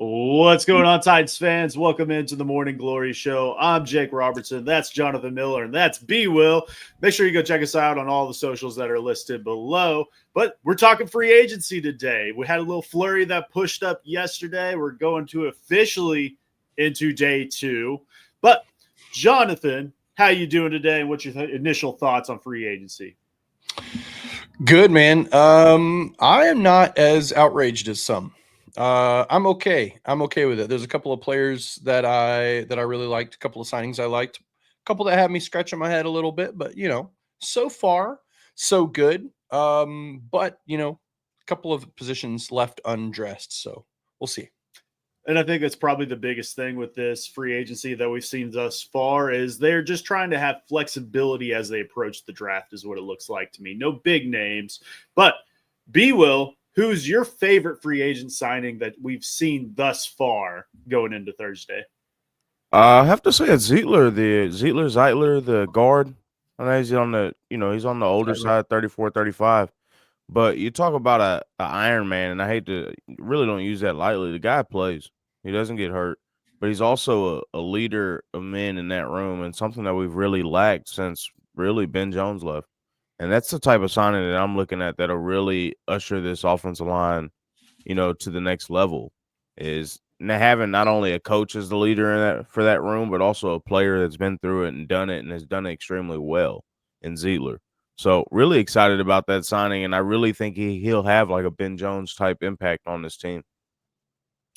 What's going on, Titans fans? Welcome into the Morning Glory Show. I'm Jake Robertson. That's Jonathan Miller, and that's B. Will. Make sure you go check us out on all the socials that are listed below. But we're talking free agency today. We had a little flurry that pushed up yesterday. We're going to officially into day 2. But Jonathan, how you doing today, and what's your initial thoughts on free agency? Good, man. I am not as outraged as some. I'm okay. I'm okay with it. There's a couple of players that I really liked, a couple of signings I liked, a couple that had me scratching my head a little bit, but so far so good. But a couple of positions left undressed, so we'll see. And I think that's probably the biggest thing with this free agency that we've seen thus far is they're just trying to have flexibility as they approach the draft is what it looks like to me. No big names, but B-Will, who's your favorite free agent signing that we've seen thus far going into Thursday? I have to say it's Zeitler, Zeitler, the guard. I know he's on he's on the older side, 34, 35. But you talk about a Iron Man, and I hate to really don't use that lightly. The guy plays. He doesn't get hurt. But he's also a leader of men in that room, and something that we've really lacked since really Ben Jones left. And that's the type of signing that I'm looking at that'll really usher this offensive line, to the next level. Is having not only a coach as the leader in that room, but also a player that's been through it and has done it extremely well in Zeitler. So really excited about that signing, and I really think he'll have like a Ben Jones type impact on this team.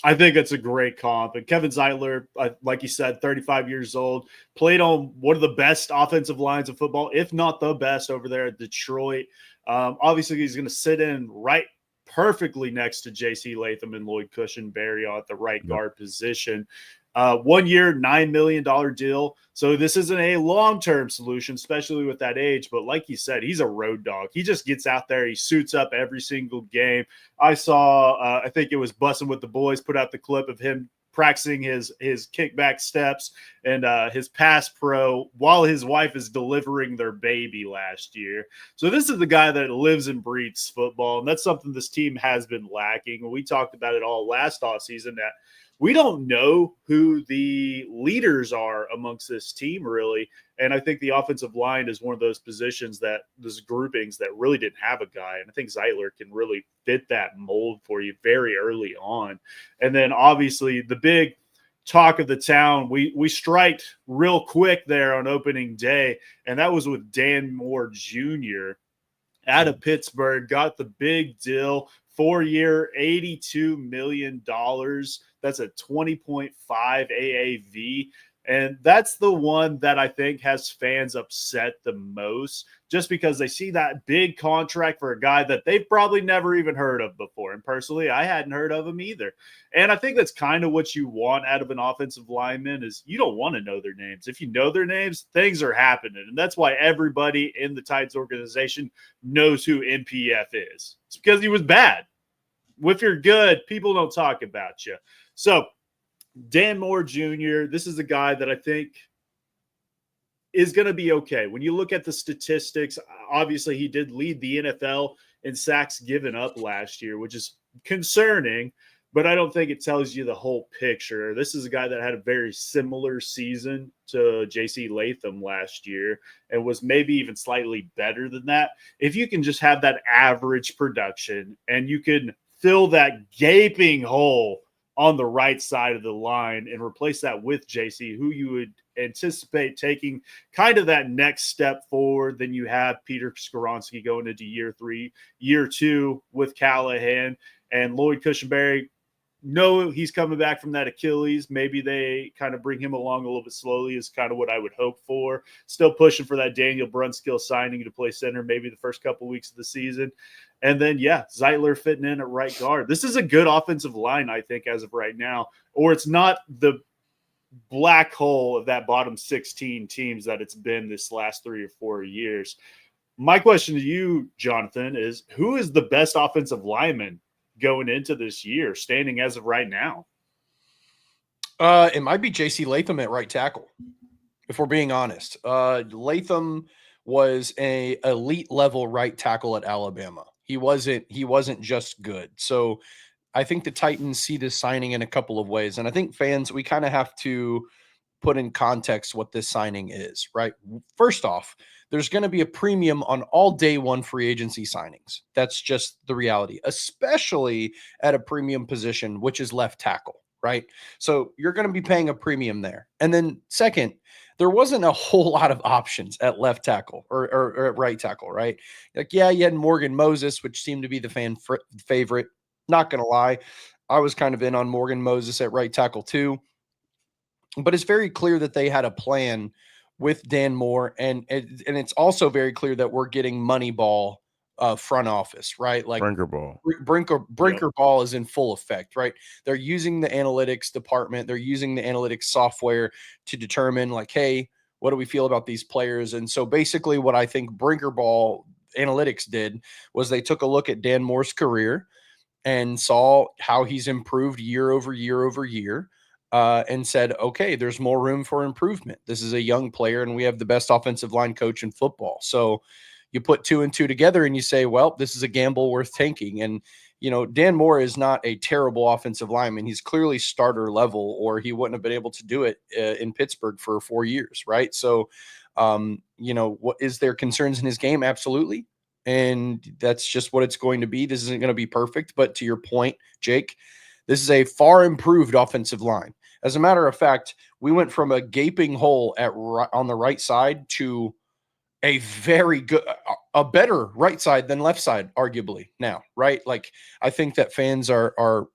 I think it's a great comp. And Kevin Zeitler, like you said, 35 years old, played on one of the best offensive lines of football, if not the best, over there at Detroit. Obviously, he's going to sit in right perfectly next to J.C. Latham and Lloyd Cushenberry at the right guard position. 1 year, $9 million deal. So this isn't a long-term solution, especially with that age. But like you said, he's a road dog. He just gets out there. He suits up every single game. I saw, I think it was Bussin' with the Boys, put out the clip of him practicing his kickback steps and his pass pro while his wife is delivering their baby last year. So this is the guy that lives and breathes football, and that's something this team has been lacking. We talked about it all last offseason that we don't know who the leaders are amongst this team, really. And I think the offensive line is one of those positions that those groupings that really didn't have a guy. And I think Zeitler can really fit that mold for you very early on. And then obviously the big talk of the town, we striked real quick there on opening day, and that was with Dan Moore Jr. out of Pittsburgh, got the big deal, 4-year, $82 million. That's a 20.5 AAV. And that's the one that I think has fans upset the most just because they see that big contract for a guy that they've probably never even heard of before. And personally, I hadn't heard of him either. And I think that's kind of what you want out of an offensive lineman is you don't want to know their names. If you know their names, things are happening. And that's why everybody in the Titans organization knows who NPF is. It's because he was bad. If you're good, people don't talk about you. So Dan Moore Jr., this is a guy that I think is going to be okay. When you look at the statistics, obviously he did lead the NFL in sacks given up last year, which is concerning, but I don't think it tells you the whole picture. This is a guy that had a very similar season to J.C. Latham last year and was maybe even slightly better than that. If you can just have that average production and you can fill that gaping hole on the right side of the line and replace that with JC, who you would anticipate taking kind of that next step forward. Then you have Peter Skoronski going into year 2 with Callahan and Lloyd Cushenberry. No, he's coming back from that Achilles. Maybe they kind of bring him along a little bit slowly is kind of what I would hope for. Still pushing for that Daniel Brunskill signing to play center maybe the first couple weeks of the season. And then, Zeitler fitting in at right guard. This is a good offensive line, I think, as of right now. Or it's not the black hole of that bottom 16 teams that it's been this last 3 or 4 years. My question to you, Jonathan, is who is the best offensive lineman going into this year, standing as of right now? It might be J.C. Latham at right tackle, if we're being honest. Latham was a elite level right tackle at Alabama. He wasn't just good. So I think the Titans see this signing in a couple of ways. And I think fans, we kind of have to put in context what this signing is, right? First off, there's going to be a premium on all day one free agency signings. That's just the reality, especially at a premium position, which is left tackle, right? So you're going to be paying a premium there. And then second, there wasn't a whole lot of options at left tackle or at right tackle, right? Like, yeah, you had Morgan Moses, which seemed to be the fan favorite. Not going to lie, I was kind of in on Morgan Moses at right tackle too. But it's very clear that they had a plan with Dan Moore, and it's also very clear that we're getting Moneyball front office, right? Like Brinker ball. Brinker ball is in full effect, right? They're using the analytics department, they're using the analytics software to determine, like, hey, what do we feel about these players? And so basically, what I think Brinker ball analytics did was they took a look at Dan Moore's career and saw how he's improved year over year over year. And said, okay, there's more room for improvement. This is a young player, and we have the best offensive line coach in football. So you put 2 and 2 together, and you say, well, this is a gamble worth taking. And, Dan Moore is not a terrible offensive lineman. He's clearly starter level, or he wouldn't have been able to do it in Pittsburgh for 4 years, right? So, what is there concerns in his game? Absolutely. And that's just what it's going to be. This isn't going to be perfect. But to your point, Jake, this is a far improved offensive line. As a matter of fact, we went from a gaping hole on the right side to a very good, a better right side than left side, arguably now, right? Like, I think that fans are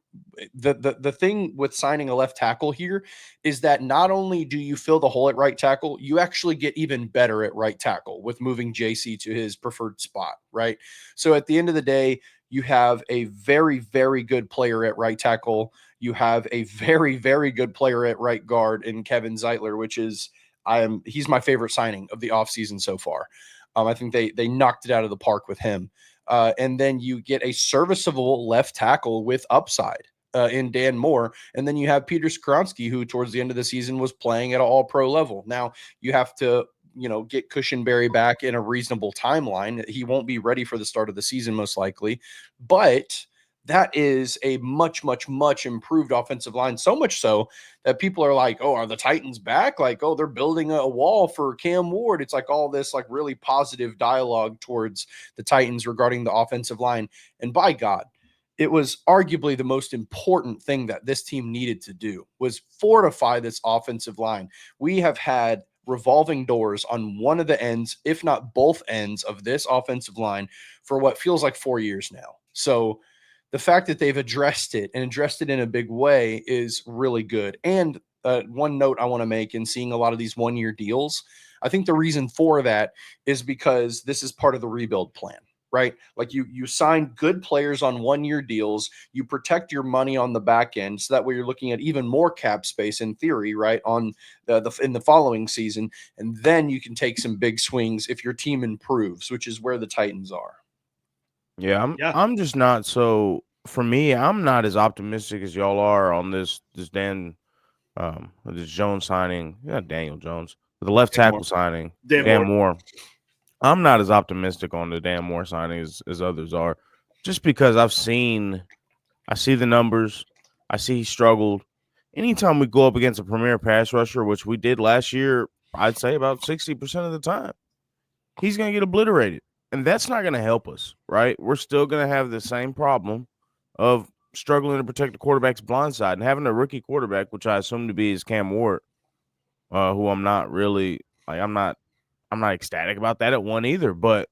the thing with signing a left tackle here is that not only do you fill the hole at right tackle, you actually get even better at right tackle with moving JC to his preferred spot, right? So at the end of the day, you have a very, very good player at right tackle. You have a very, very good player at right guard in Kevin Zeitler, which is he's my favorite signing of the offseason so far. I think they knocked it out of the park with him. And then you get a serviceable left tackle with upside in Dan Moore. And then you have Peter Skoronski, who towards the end of the season was playing at an all-pro level. Now you have to get Cushenberry back in a reasonable timeline. He won't be ready for the start of the season, most likely, but that is a much, much, much improved offensive line. So much so that people are like, oh, are the Titans back? Like, oh, they're building a wall for Cam Ward. It's like all this like really positive dialogue towards the Titans regarding the offensive line. And by God, it was arguably the most important thing that this team needed to do was fortify this offensive line. We have had revolving doors on one of the ends, if not both ends of this offensive line for what feels like 4 years now. So the fact that they've addressed it and addressed it in a big way is really good. And one note I want to make in seeing a lot of these 1-year deals, I think the reason for that is because this is part of the rebuild plan, right? Like you sign good players on 1-year deals, you protect your money on the back end, so that way you're looking at even more cap space in theory, right, on in the following season, and then you can take some big swings if your team improves, which is where the Titans are. Yeah, I'm just not so. For me, I'm not as optimistic as y'all are on this this Jones signing. Yeah, Daniel Jones, the left tackle signing, Dan Moore. I'm not as optimistic on the Dan Moore signing as others are, just because I see the numbers, I see he struggled. Anytime we go up against a premier pass rusher, which we did last year, I'd say about 60% of the time, he's going to get obliterated. And that's not going to help us, right? We're still going to have the same problem of struggling to protect the quarterback's blind side and having a rookie quarterback, which I assume to be is Cam Ward, who I'm not really like. I'm not ecstatic about that at one either. But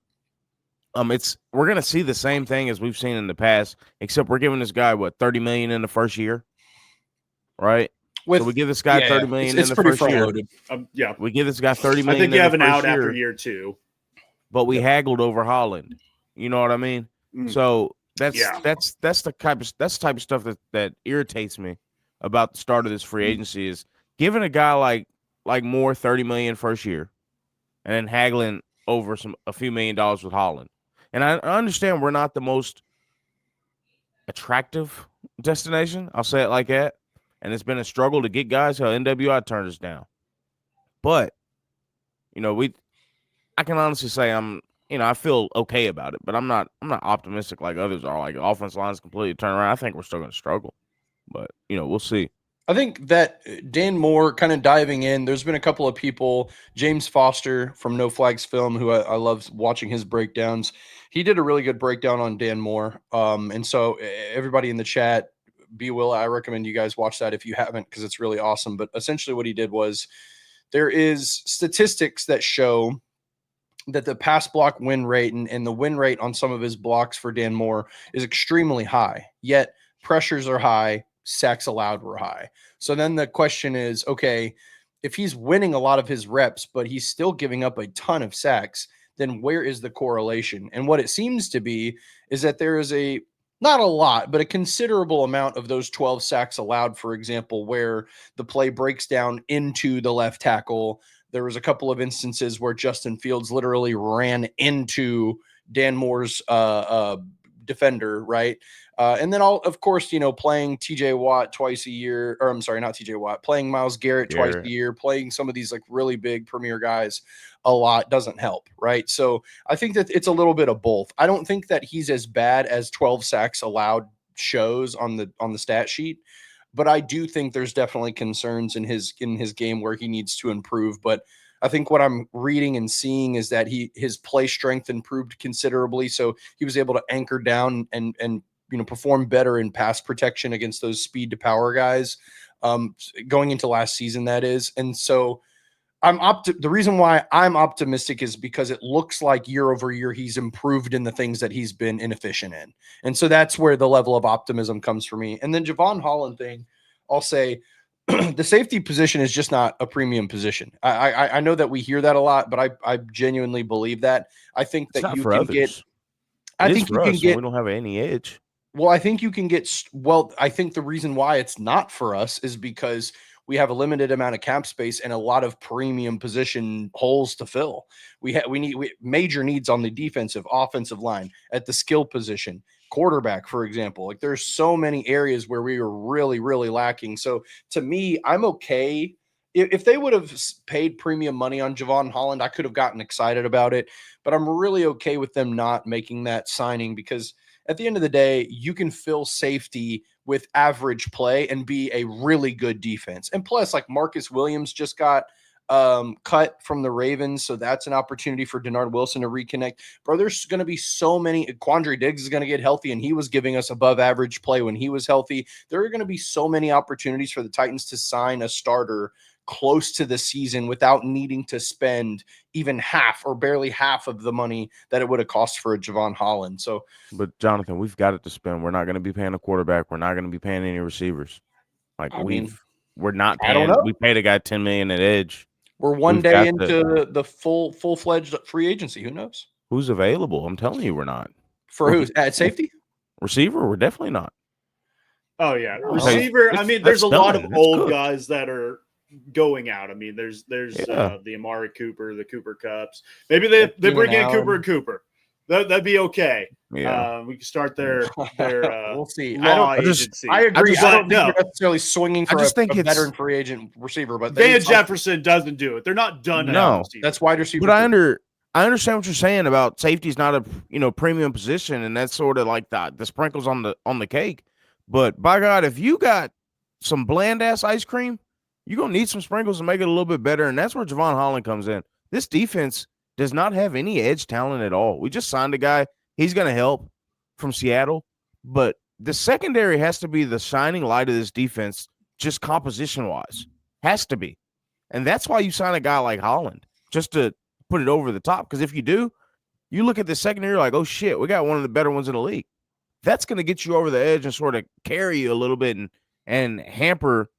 we're going to see the same thing as we've seen in the past, except we're giving this guy $30 million in the first year, right? So we give this guy $30 million in the first year. We give this guy $30 million. I think you have an out year, after year 2. But we haggled over Holland. You know what I mean? So that's the type of stuff that irritates me about the start of this free agency is giving a guy like Moore $30 million first year, and then haggling over a few $1 million with Holland. And I understand we're not the most attractive destination. I'll say it like that. And it's been a struggle to get guys. How NWI turned us down. But I can honestly say I'm I feel okay about it, but I'm not optimistic like others are. Like, offense line's completely turned around. I think we're still going to struggle, but we'll see. I think that Dan Moore, kind of diving in, there's been a couple of people, James Foster from No Flags Film, who I love watching his breakdowns. He did a really good breakdown on Dan Moore. And so everybody in the chat, B Will, I recommend you guys watch that if you haven't, because it's really awesome. But essentially what he did was, there is statistics that show that the pass block win rate and the win rate on some of his blocks for Dan Moore is extremely high, yet pressures are high, sacks allowed were high. So then the question is, okay, if he's winning a lot of his reps, but he's still giving up a ton of sacks, then where is the correlation? And what it seems to be is that there is not a lot, but a considerable amount of those 12 sacks allowed, for example, where the play breaks down into the left tackle. There was a couple of instances where Justin Fields literally ran into Dan Moore's defender, right? And then of course, playing TJ Watt twice a year, or I'm sorry, not TJ Watt, playing Myles Garrett twice a year, playing some of these like really big premier guys a lot doesn't help, right? So I think that it's a little bit of both. I don't think that he's as bad as 12 sacks allowed shows on the stat sheet, but I do think there's definitely concerns in his game where he needs to improve. But I think what I'm reading and seeing is that his play strength improved considerably, so he was able to anchor down and perform better in pass protection against those speed to power guys going into last season, that is. And so the reason why I'm optimistic is because it looks like year over year he's improved in the things that he's been inefficient in. And so that's where the level of optimism comes for me. And then Javon Holland thing, I'll say the safety position is just not a premium position. I know that we hear that a lot, but I genuinely believe that. I think that you can get. I think you can get. We don't have any edge. Well, I think you can get. Well, I think the reason why it's not for us is because we have a limited amount of cap space and a lot of premium position holes to fill. We need major needs on the defensive, offensive line, at the skill position, quarterback, for example. Like, there's so many areas where we are really, really lacking. So to me, I'm okay. If they would have paid premium money on Javon Holland, I could have gotten excited about it. But I'm really okay with them not making that signing, because at the end of the day, you can fill safety with average play and be a really good defense. And plus, like, Marcus Williams just got cut from the Ravens, so that's an opportunity for Denard Wilson to reconnect. Bro, there's going to be so many. Quandre Diggs is going to get healthy, and he was giving us above average play when he was healthy. There are going to be so many opportunities for the Titans to sign a starter close to the season without needing to spend even half or barely half of the money that it would have cost for a Javon Holland. So, but Jonathan, we've got it to spend. We're not going to be paying a quarterback. We're not going to be paying any receivers. Like, we're not paying. I don't know. We paid a guy $10 million at edge. We're one day into the full-fledged free agency. Who knows? Who's available? I'm telling you, we're not. For who? At safety? Receiver, we're definitely not. Oh, yeah. Receiver, I mean, there's a lot of old guys that are going out. I mean, there's the Amari Cooper, the Cooper Cups. Maybe they bring in Cooper and Cooper. That'd be okay. Yeah. We can start their we'll see. Agency. I agree. I don't think no. you're necessarily swinging for a veteran free agent receiver, but Van Jefferson doesn't do it. They're not done. No, that's wide receiver. But I understand what you're saying about safety's not a premium position, and that's sort of like the sprinkles on the cake. But by God, if you got some bland ass ice cream, you're gonna need some sprinkles to make it a little bit better, and that's where Javon Holland comes in. This defense does not have any edge talent at all. We just signed a guy. He's going to help from Seattle. But the secondary has to be the shining light of this defense, just composition-wise. Has to be. And that's why you sign a guy like Holland, just to put it over the top. Because if you do, you look at the secondary like, oh, shit, we got one of the better ones in the league. That's going to get you over the edge and sort of carry you a little bit and hamper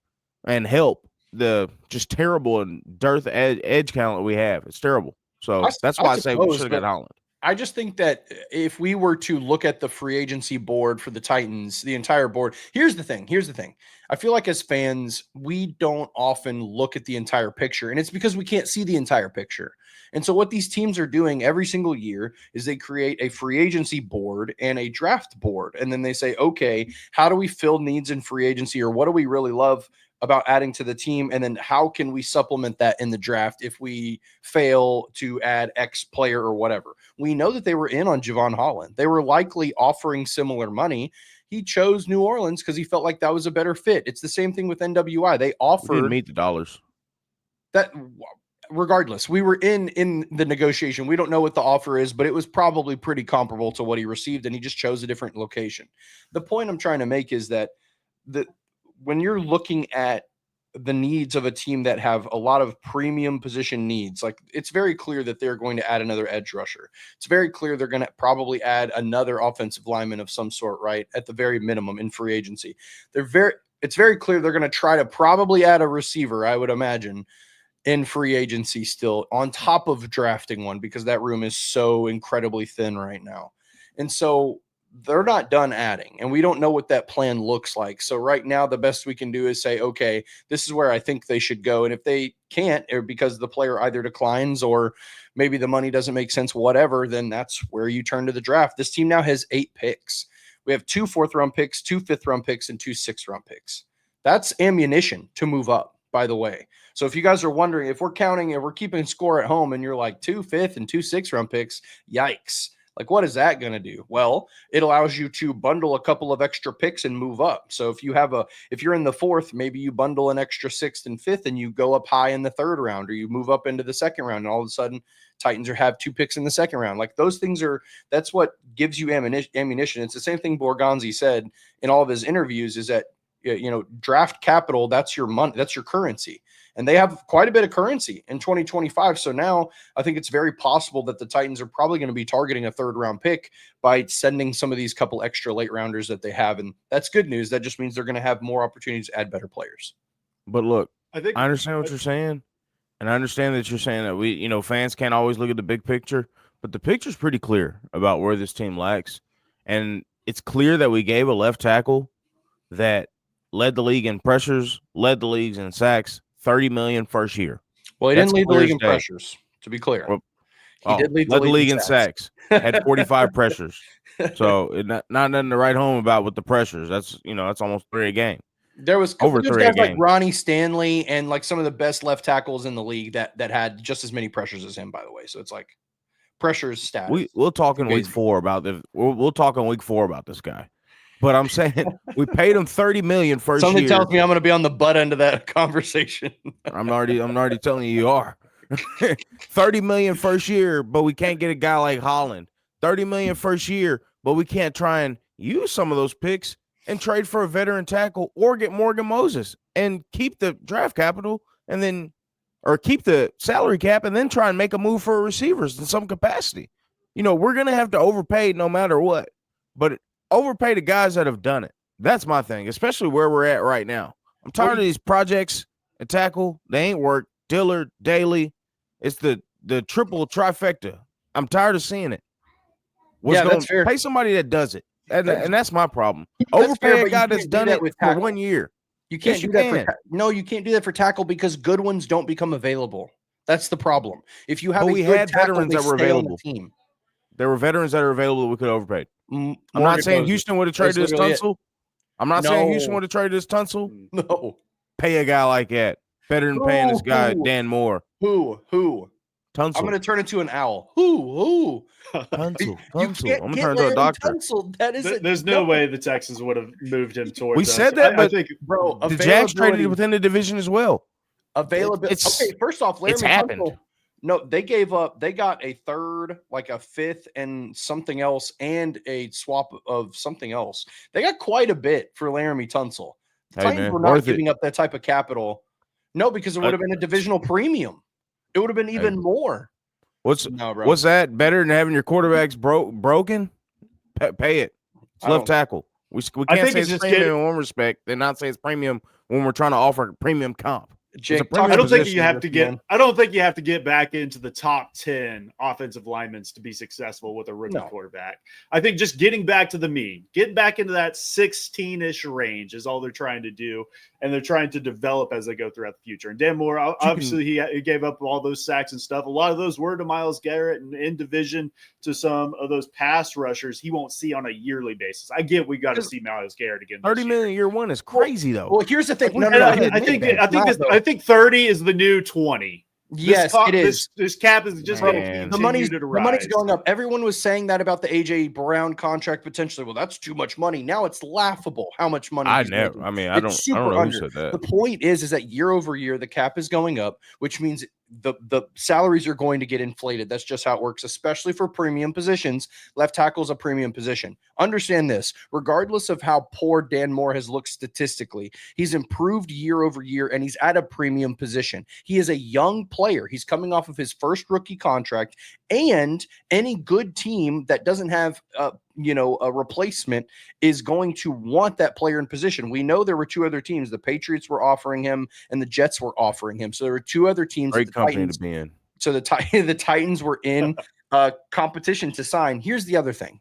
and help the just terrible and dearth edge talent we have. It's terrible. So that's why I say we should have got Holland. I just think that if we were to look at the free agency board for the Titans, the entire board, here's the thing. I feel like as fans, we don't often look at the entire picture, and it's because we can't see the entire picture. And so what these teams are doing every single year is they create a free agency board and a draft board. And then they say, okay, how do we fill needs in free agency, or what do we really love about adding to the team, and then how can we supplement that in the draft if we fail to add X player or whatever. We know that they were in on Javon Holland. They were likely offering similar money. He chose New Orleans because he felt like that was a better fit. It's the same thing with NWI. They We offered didn't meet the dollars. that. Regardless, we were in the negotiation. We don't know what the offer is, but it was probably pretty comparable to what he received, and he just chose a different location. The point I'm trying to make is that when you're looking at the needs of a team that have a lot of premium position needs, like it's very clear that they're going to add another edge rusher. It's very clear they're going to probably add another offensive lineman of some sort, right? At the very minimum in free agency. It's very clear they're going to try to probably add a receiver, I would imagine, in free agency still on top of drafting one, because that room is so incredibly thin right now. And so they're not done adding, and we don't know what that plan looks like. So right now, the best we can do is say, okay, this is where I think they should go. And if they can't, or because the player either declines or maybe the money doesn't make sense, whatever, then that's where you turn to the draft. This team now has 8 picks. We have 2 4th-round picks, 2 5th-round picks, and 2 6th-round picks. That's ammunition to move up, by the way. So if you guys are wondering, if we're keeping score at home and you're like 2 5th and 2 6th-round picks, yikes. Like, what is that going to do? Well, it allows you to bundle a couple of extra picks and move up. So if you're in the 4th, maybe you bundle an extra 6th and 5th and you go up high in the 3rd round, or you move up into the 2nd round, and all of a sudden Titans have 2 picks in the 2nd round. Like, those things that's what gives you ammunition. It's the same thing Borgonzi said in all of his interviews, is that, draft capital, that's your money, that's your currency. And they have quite a bit of currency in 2025. So now I think it's very possible that the Titans are probably going to be targeting a 3rd-round pick by sending some of these couple extra late rounders that they have. And that's good news. That just means they're going to have more opportunities to add better players. But look, I understand what you're saying. And I understand that you're saying that fans can't always look at the big picture, but the picture's pretty clear about where this team lacks. And it's clear that we gave a left tackle that led the league in pressures, led the leagues in sacks, $30 million first year. Well, he didn't lead the league in pressures, to be clear. Well, he did lead the league in sacks. Had 45 pressures. So not nothing to write home about with the pressures. That's almost 3 a game. There was over 3 a game. Like Ronnie Stanley and like some of the best left tackles in the league that had just as many pressures as him, by the way. So it's like pressures stats. We'll talk in week 4 about this. We'll talk in week 4 about this guy. But I'm saying we paid him $30 million first year. Something tells me I'm going to be on the butt end of that conversation. I'm already telling you are. $30 million first year, but we can't get a guy like Holland. $30 million first year, but we can't try and use some of those picks and trade for a veteran tackle or get Morgan Moses and keep the draft capital or keep the salary cap and then try and make a move for receivers in some capacity. We're going to have to overpay no matter what, but overpay the guys that have done it. That's my thing, especially where we're at right now. I'm tired of these projects and tackle. They ain't work. Dillard, Daly. It's the triple trifecta. I'm tired of seeing it. That's fair. Pay somebody that does it. And that's my problem. Overpay a guy that's done it for 1 year. You can't do that. You can't do that for tackle because good ones don't become available. That's the problem. If you have veterans that were available. Team. There were veterans that are available that we could have overpaid. I'm not saying Houston would have traded this Tunsil. I'm not saying Houston would have traded this Tunsil. No. Pay a guy like that. Better than paying this guy Dan Moore. Who? Tunsil. I'm going to turn into an owl. Who? Tunsil. I'm going to turn into a doctor. Tunsil. There's no way the Texans would have moved him towards. We said that, but I think, the Jacks traded within the division as well. Availability. Okay, first off, Laramie Tunsil. No, they gave up. They got a 3rd, like a 5th, and something else, and a swap of something else. They got quite a bit for Laramie Tunsil. The Titans were not giving up that type of capital. No, because it would have been a divisional premium. It would have been even more. What's that better than having your quarterbacks broken? Pay it. It's left tackle. We can't say it's premium in one respect and not say it's premium when we're trying to offer premium comp. Jake, premium I don't think position, you have to get. I don't think you have to get back into the top 10 offensive linemen to be successful with a rookie quarterback. I think just getting back to the mean, getting back into that 16-ish range is all they're trying to do, and they're trying to develop as they go throughout the future. And Dan Moore, obviously, he gave up all those sacks and stuff. A lot of those were to Myles Garrett and in division to some of those pass rushers he won't see on a yearly basis. I get we got to see Myles Garrett again. 30 million year one is crazy though. Well, here's the thing. I think 30 is the new 20. Yes, it is. This cap is just going to continue to rise. The money's going up. Everyone was saying that about the AJ Brown contract potentially. Well, that's too much money. Now it's laughable how much money. I don't know who said that. The point is that year over year the cap is going up, which means the salaries are going to get inflated. That's just how it works, especially for premium positions. Left tackle is a premium position. Understand this, regardless of how poor Dan Moore has looked statistically, he's improved year over year and he's at a premium position. He is a young player. He's coming off of his first rookie contract, and any good team that doesn't have a replacement is going to want that player in position. We know there were two other teams. The Patriots were offering him and the Jets were offering him. So there were two other teams. Great company to be in. So the Titans were in competition to sign. Here's the other thing.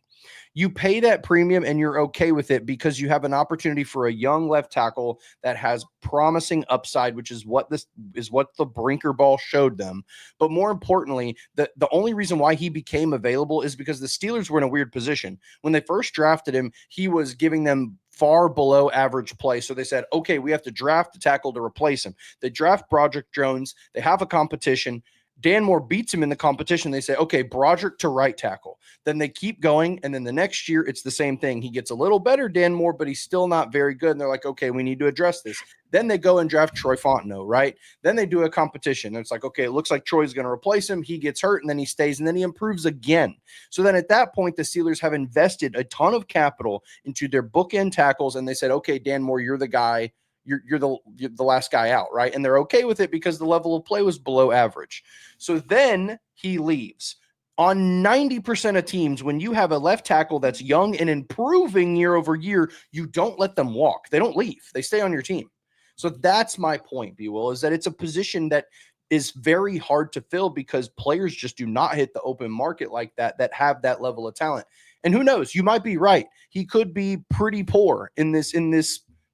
You pay that premium and you're okay with it because you have an opportunity for a young left tackle that has promising upside, which is what the Brinker ball showed them. But more importantly, the only reason why he became available is because the Steelers were in a weird position. When they first drafted him, he was giving them far below average play. So they said, okay, we have to draft a tackle to replace him. They draft Broderick Jones. They have a competition. Dan Moore beats him in the competition. They say, okay, Broderick to right tackle. Then they keep going. And then the next year, it's the same thing. He gets a little better, Dan Moore, but he's still not very good. And they're like, okay, we need to address this. Then they go and draft Troy Fontenot, right? Then they do a competition. And it's like, okay, it looks like Troy's going to replace him. He gets hurt and then he stays and then he improves again. So then at that point, the Steelers have invested a ton of capital into their bookend tackles. And they said, okay, Dan Moore, you're the guy. You're the last guy out, right? And they're okay with it because the level of play was below average. So then he leaves. On 90% of teams, when you have a left tackle that's young and improving year over year, you don't let them walk. They don't leave. They stay on your team. So that's my point, B-Will, is that it's a position that is very hard to fill because players just do not hit the open market like that have that level of talent. And who knows? You might be right. He could be pretty poor in this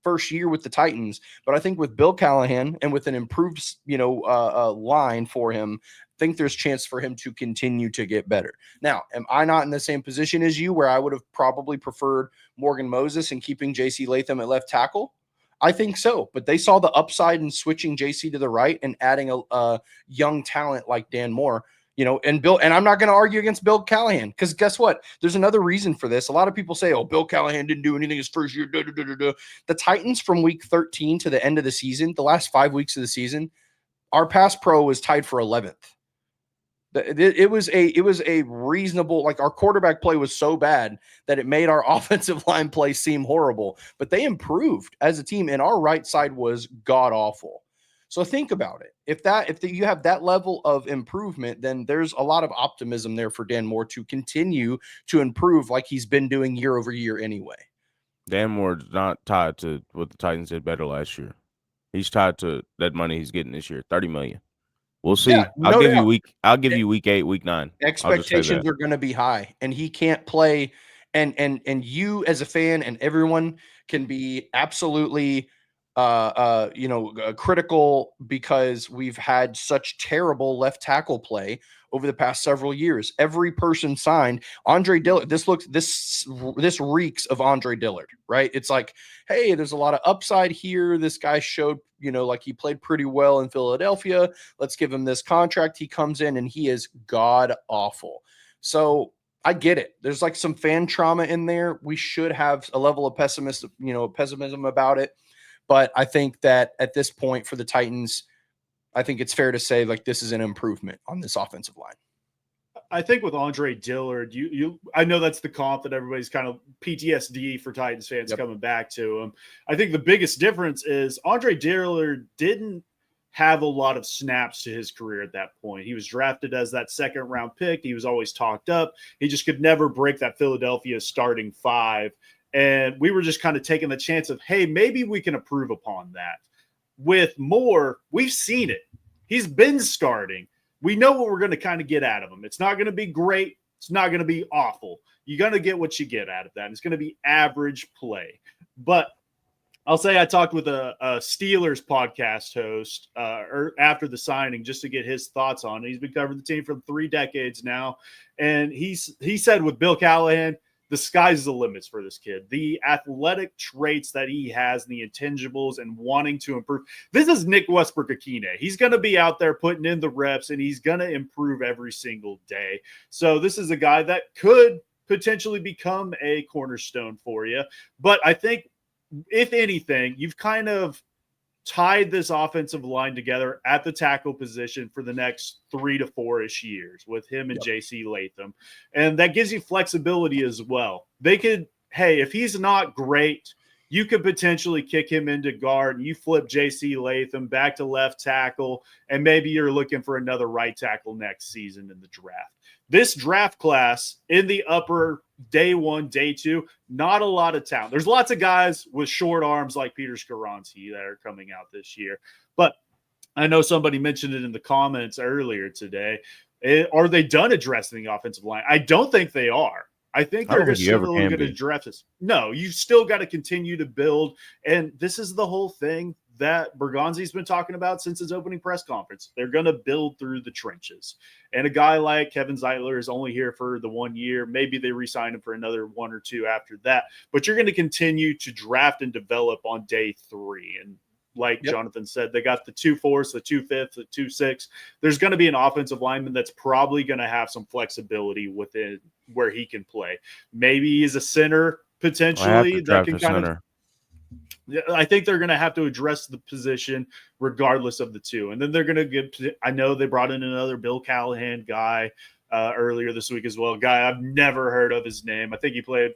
first year with the Titans, but I think with Bill Callahan and with an improved, line for him, I think there's chance for him to continue to get better. Now, am I not in the same position as you where I would have probably preferred Morgan Moses and keeping JC Latham at left tackle? I think so, but they saw the upside in switching JC to the right and adding a young talent like Dan Moore. And Bill, and I'm not going to argue against Bill Callahan because guess what? There's another reason for this. A lot of people say, oh, Bill Callahan didn't do anything his first year. The Titans from week 13 to the end of the season, the last 5 weeks of the season, our pass pro was tied for 11th. It was a reasonable, like our quarterback play was so bad that it made our offensive line play seem horrible, but they improved as a team and our right side was god awful. So think about it. If you have that level of improvement, then there's a lot of optimism there for Dan Moore to continue to improve like he's been doing year over year anyway. Dan Moore's not tied to what the Titans did better last year. He's tied to that money he's getting this year, $30 million. We'll see. Yeah, I'll give you week 8, week 9. Expectations are going to be high, and he can't play. And you as a fan and everyone can be absolutely critical because we've had such terrible left tackle play over the past several years. Every person signed Andre Dillard. This reeks of Andre Dillard, right? It's like, hey, there's a lot of upside here. This guy showed, like he played pretty well in Philadelphia. Let's give him this contract. He comes in and he is god awful. So I get it. There's like some fan trauma in there. We should have a level of pessimism about it. But I think that at this point for the Titans, I think it's fair to say like this is an improvement on this offensive line. I think with Andre Dillard, I know that's the comp that everybody's kind of PTSD for Titans fans coming back to him. I think the biggest difference is Andre Dillard didn't have a lot of snaps to his career at that point. He was drafted as that second round pick. He was always talked up. He just could never break that Philadelphia starting 5. And we were just kind of taking the chance of, hey, maybe we can improve upon that. with Moore, we've seen it. He's been starting. We know what we're going to kind of get out of him. It's not going to be great. It's not going to be awful. You're going to get what you get out of that. It's going to be average play. But I'll say I talked with a Steelers podcast host after the signing just to get his thoughts on it. He's been covering the team for 3 decades now. And he said with Bill Callahan, the sky's the limits for this kid. The athletic traits that he has, and the intangibles, and wanting to improve. This is Nick Westbrook-Akine. He's going to be out there putting in the reps, and he's going to improve every single day. So this is a guy that could potentially become a cornerstone for you. But I think, if anything, you've kind of tied this offensive line together at the tackle position for the next 3 to 4-ish years with him and JC Latham. And that gives you flexibility as well. They could, hey, if he's not great, you could potentially kick him into guard and you flip JC Latham back to left tackle, and maybe you're looking for another right tackle next season in the draft. This draft class in the upper day 1, day 2, not a lot of talent. There's lots of guys with short arms like Peter Skoronski that are coming out this year. But I know somebody mentioned it in the comments earlier today. Are they done addressing the offensive line? I don't think they are. I think they're still going to address this. No, you still got to continue to build. And this is the whole thing that Bergonzi's been talking about since his opening press conference. They're going to build through the trenches. And a guy like Kevin Zeitler is only here for the 1 year. Maybe they re-sign him for another 1 or 2 after that. But you're going to continue to draft and develop on day 3. And like Jonathan said, they got the 2 4s, the 2 5s, the 2 6. There's going to be an offensive lineman that's probably going to have some flexibility within where he can play. Maybe he's a center potentially that can kind of. I think they're going to have to address the position regardless of the 2. And then they're going to get – I know they brought in another Bill Callahan guy earlier this week as well. A guy I've never heard of his name. I think he played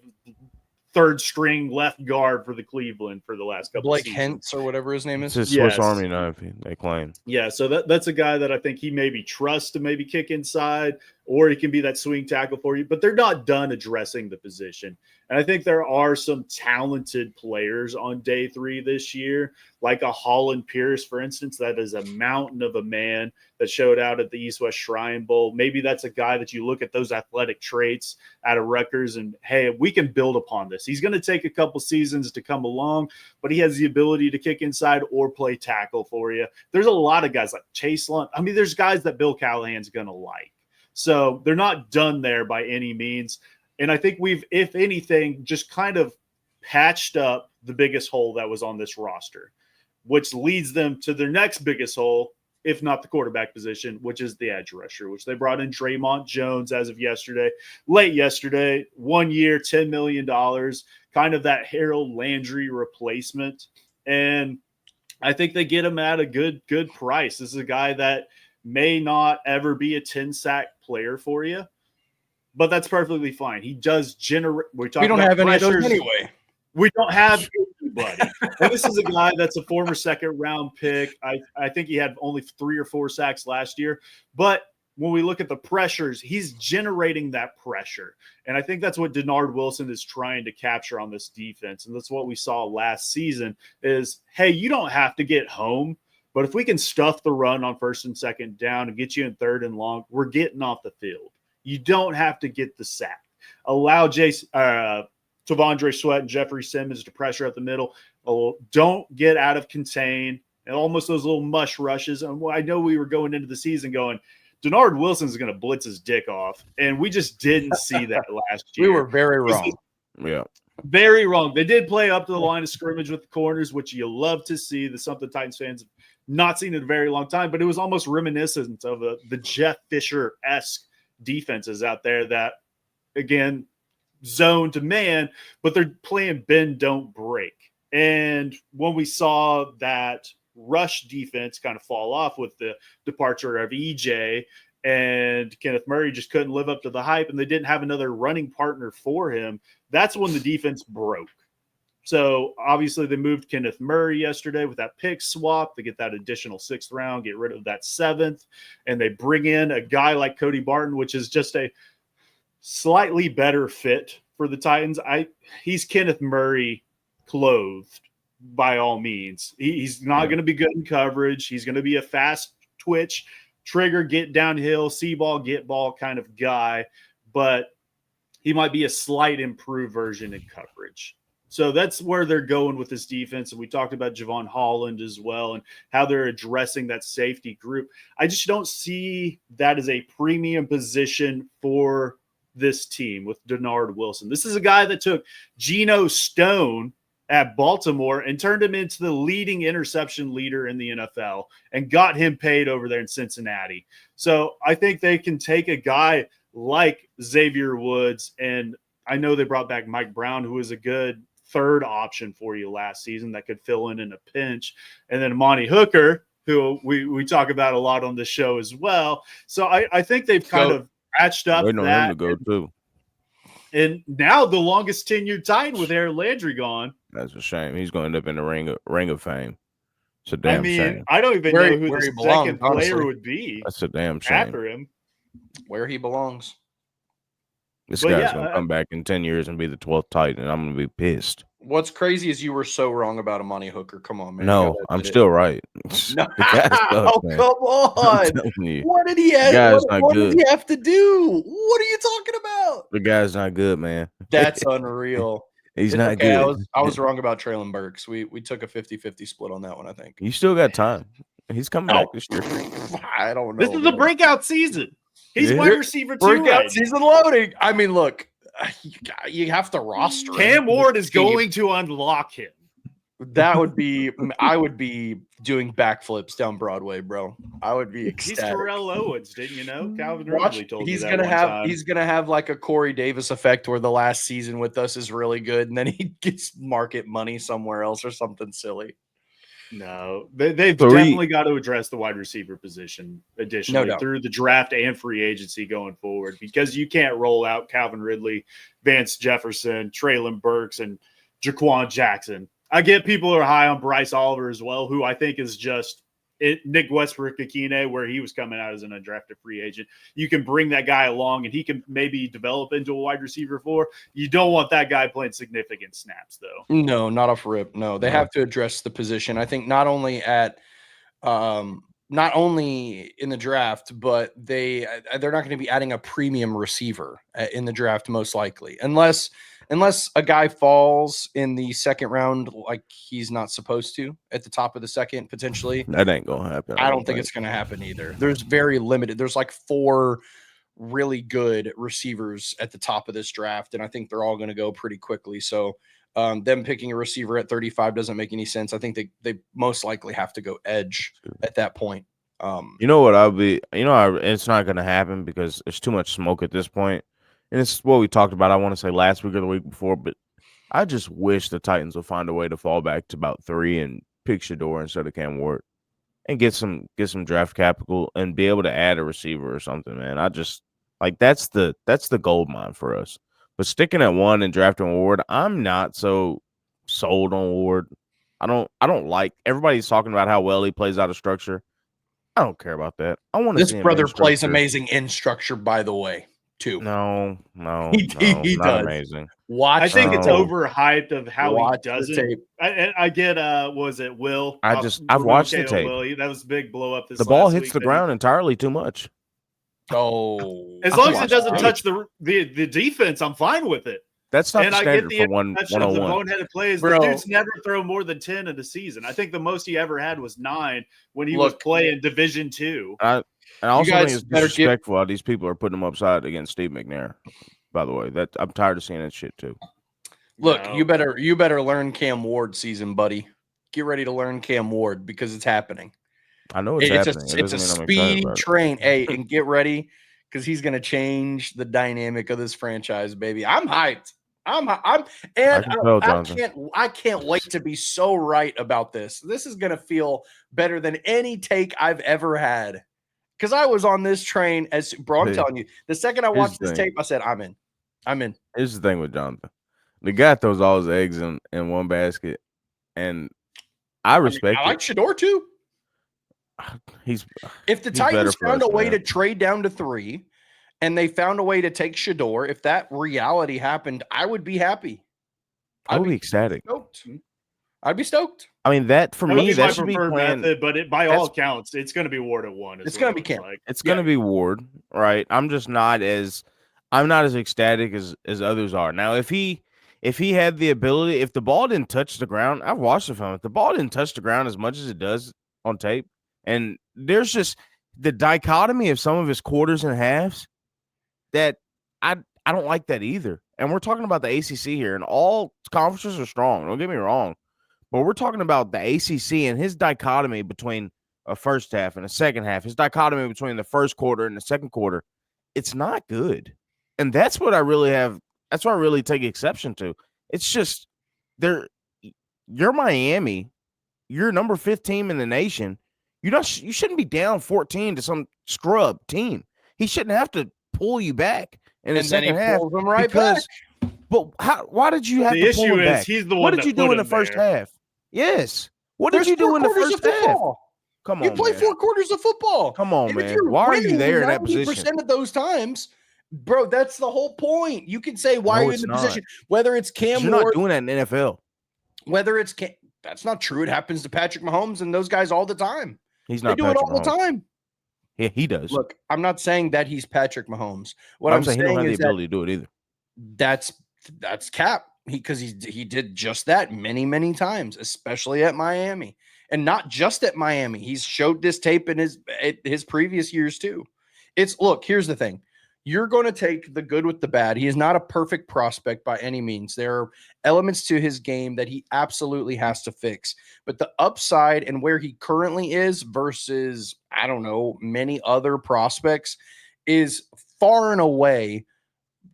third-string left guard for the Cleveland for the last couple of seasons. Blake Hentz or whatever his name is. It's his Swiss Army knife, they claim. Yeah, so that's a guy that I think he maybe trusts to maybe kick inside, or he can be that swing tackle for you. But they're not done addressing the position. And I think there are some talented players on day 3 this year, like a Holland Pierce, for instance, that is a mountain of a man that showed out at the East-West Shrine Bowl. Maybe that's a guy that you look at those athletic traits out of Rutgers and, hey, we can build upon this. He's going to take a couple seasons to come along, but he has the ability to kick inside or play tackle for you. There's a lot of guys like Chase Lunt. I mean, there's guys that Bill Callahan's going to like. So they're not done there by any means. And I think we've, if anything, just kind of patched up the biggest hole that was on this roster, which leads them to their next biggest hole, if not the quarterback position, which is the edge rusher, which they brought in Draymond Jones as of yesterday, late yesterday, 1 year, $10 million, kind of that Harold Landry replacement. And I think they get him at a good price. This is a guy that may not ever be a 10-sack player for you, but that's perfectly fine. He does generate. We don't have any of those anyway. We don't have anybody. And this is a guy that's a former second-round pick. I think he had only 3 or 4 sacks last year. But when we look at the pressures, he's generating that pressure. And I think that's what Denard Wilson is trying to capture on this defense. And that's what we saw last season is, hey, you don't have to get home, but if we can stuff the run on 1st and 2nd down and get you in 3rd and long, we're getting off the field. You don't have to get the sack. Allow T'Vondre Sweat and Jeffrey Simmons to pressure up the middle. Don't get out of contain and almost those little mush rushes. And I know we were going into the season going, Denard Wilson's going to blitz his dick off, and we just didn't see that last year. We were very wrong. Yeah. Very wrong. They did play up to the line of scrimmage with the corners, which you love to see. That's something Titans fans have not seen in a very long time, but it was almost reminiscent of the Jeff Fisher-esque defenses out there that, again, zone to man, but they're playing bend, don't break. And when we saw that rush defense kind of fall off with the departure of EJ and Kenneth Murray just couldn't live up to the hype and they didn't have another running partner for him, that's when the defense broke. So obviously they moved Kenneth Murray yesterday with that pick swap to get that additional 6th round, get rid of that 7th, and they bring in a guy like Cody Barton, which is just a slightly better fit for the Titans. He's Kenneth Murray clothed, by all means. He's not going to be good in coverage. He's going to be a fast twitch, trigger, get downhill, see ball, get ball kind of guy, but he might be a slight improved version in coverage. So that's where they're going with this defense. And we talked about Javon Holland as well and how they're addressing that safety group. I just don't see that as a premium position for this team with Denard Wilson. This is a guy that took Geno Stone at Baltimore and turned him into the leading interception leader in the NFL and got him paid over there in Cincinnati. So I think they can take a guy like Xavier Woods, and I know they brought back Mike Brown, who was a good third option for you last season that could fill in a pinch, and then Monty Hooker, who we talk about a lot on the show as well. So I think they've kind of patched up waiting on him to go too. And now the longest tenured Titan with Aaron Landry gone. That's a shame. He's going to end up in the ring of fame. It's a damn shame. I don't even know who the second player would be. That's a damn shame. After him. Where he belongs. This guy's going to come back in 10 years and be the 12th Titan, and I'm going to be pissed. What's crazy is you were so wrong about Amani Hooker. Come on, man. No, I'm still right. No. Oh, come on. What did he have? What did he have to do? What are you talking about? The guy's not good, man. That's unreal. He's not good. I was wrong about Traylon Burks. We took a 50-50 split on that one, I think. You still got time. He's coming back this year. I don't know. This is a breakout season. He's wide receiver 2. Breakout season loading. I mean, look, you have to roster him. Cam Ward is going to unlock him. That would be, I would be doing backflips down Broadway, bro. I would be ecstatic. He's Terrell Owens, didn't you know? Calvin Ridley told he's you gonna that have he's gonna have like a Corey Davis effect where the last season with us is really good, and then he gets market money somewhere else or something silly. No, they've definitely got to address the wide receiver position additionally through the draft and free agency going forward, because you can't roll out Calvin Ridley, Vance Jefferson, Traylon Burks, and Jaquan Jackson. I get people are high on Bryce Oliver as well, who I think is just Nick Westbrook-Akine, where he was coming out as an undrafted free agent. You can bring that guy along and he can maybe develop into a wide receiver 4. You don't want that guy playing significant snaps, though. No, not off rip. No, they have to address the position. I think not only in the draft, but they're not going to be adding a premium receiver in the draft, most likely, unless a guy falls in the second round like he's not supposed to at the top of the second, potentially. That ain't going to happen. I don't think it's going to happen either. There's very limited. There's like 4 really good receivers at the top of this draft, and I think they're all going to go pretty quickly. So them picking a receiver at 35 doesn't make any sense. I think they most likely have to go edge at that point. You know what it's not going to happen because there's too much smoke at this point. And it's what we talked about, I want to say last week or the week before, but I just wish the Titans would find a way to fall back to about 3 and pick Shador instead of Cam Ward and get some draft capital and be able to add a receiver or something, man. I just like that's the gold mine for us. But sticking at 1 and drafting Ward, I'm not so sold on Ward. I don't like everybody's talking about how well he plays out of structure. I don't care about that. I want to see this brother plays amazing in structure, by the way. Too. No, he not does. Amazing. I think it's overhyped of how he does it. Tape. I get was it Will? I've watched the tape. Will. That was a big blow up. The ball hits the ground entirely too much. Oh, as long as it doesn't touch the defense, I'm fine with it. That's not the standard for 101. The boneheaded plays. The dude's never thrown more than 10 in a season. I think the most he ever had was 9 when he was playing Division II. And I also think it's disrespectful how these people are putting him upside against Steve McNair. By the way, that I'm tired of seeing that shit too. Look, you better learn Cam Ward season, buddy. Get ready to learn Cam Ward because it's happening. I know it's happening. It's a speedy train. Hey, and get ready because he's going to change the dynamic of this franchise, baby. I'm hyped. I can't wait to be so right about this. This is going to feel better than any take I've ever had. Because I was on this train I'm telling you, the second I watched this tape, I said, I'm in. Here's the thing with Jonathan. The guy throws all his eggs in one basket. And I respect it. I like Shador too. If the Titans found a way to trade down to 3 and they found a way to take Shador, if that reality happened, I would be happy. I would be ecstatic. I'd be stoked. I mean, that for That would me, be my that should be preferred playing. method, but by all accounts, it's going to be Ward at 1. It's going to be Cam. Like. It's going to be Ward, right? I'm not as ecstatic as others are. Now, if he had the ability, if the ball didn't touch the ground, I've watched the film. If the ball didn't touch the ground as much as it does on tape, and there's just the dichotomy of some of his quarters and halves that I don't like that either. And we're talking about the ACC here, and all conferences are strong. Don't get me wrong. But we're talking about the ACC and his dichotomy between a first half and a second half, his dichotomy between the first quarter and the second quarter. It's not good. And that's what I really have. That's what I really take exception to. It's just you're Miami. You're number 5th team in the nation. You shouldn't be down 14 to some scrub team. He shouldn't have to pull you back in the second half. Pulls them right back. But why did you have to pull him back? He's the one. What did you do in the first half? Yes. What did you do in the first half? Come on, you play man. 4 quarters of football. Come on, man. Why are you there in that position? 90% of those times, bro, that's the whole point. You can say, why are you in the position? Whether it's Cam Ward. You're not doing that in the NFL. Whether it's Cam, that's not true. It happens to Patrick Mahomes and those guys all the time. He's not. They do it all the time. Yeah, he does. Look, I'm not saying that he's Patrick Mahomes. What I'm saying he don't have is the ability to do it either. That's Cap. Because he did just that many times, especially at Miami, and not just at Miami. He's showed this tape in his previous years too. Here's the thing: you're going to take the good with the bad. He is not a perfect prospect by any means. There are elements to his game that he absolutely has to fix. But the upside and where he currently is versus many other prospects is far and away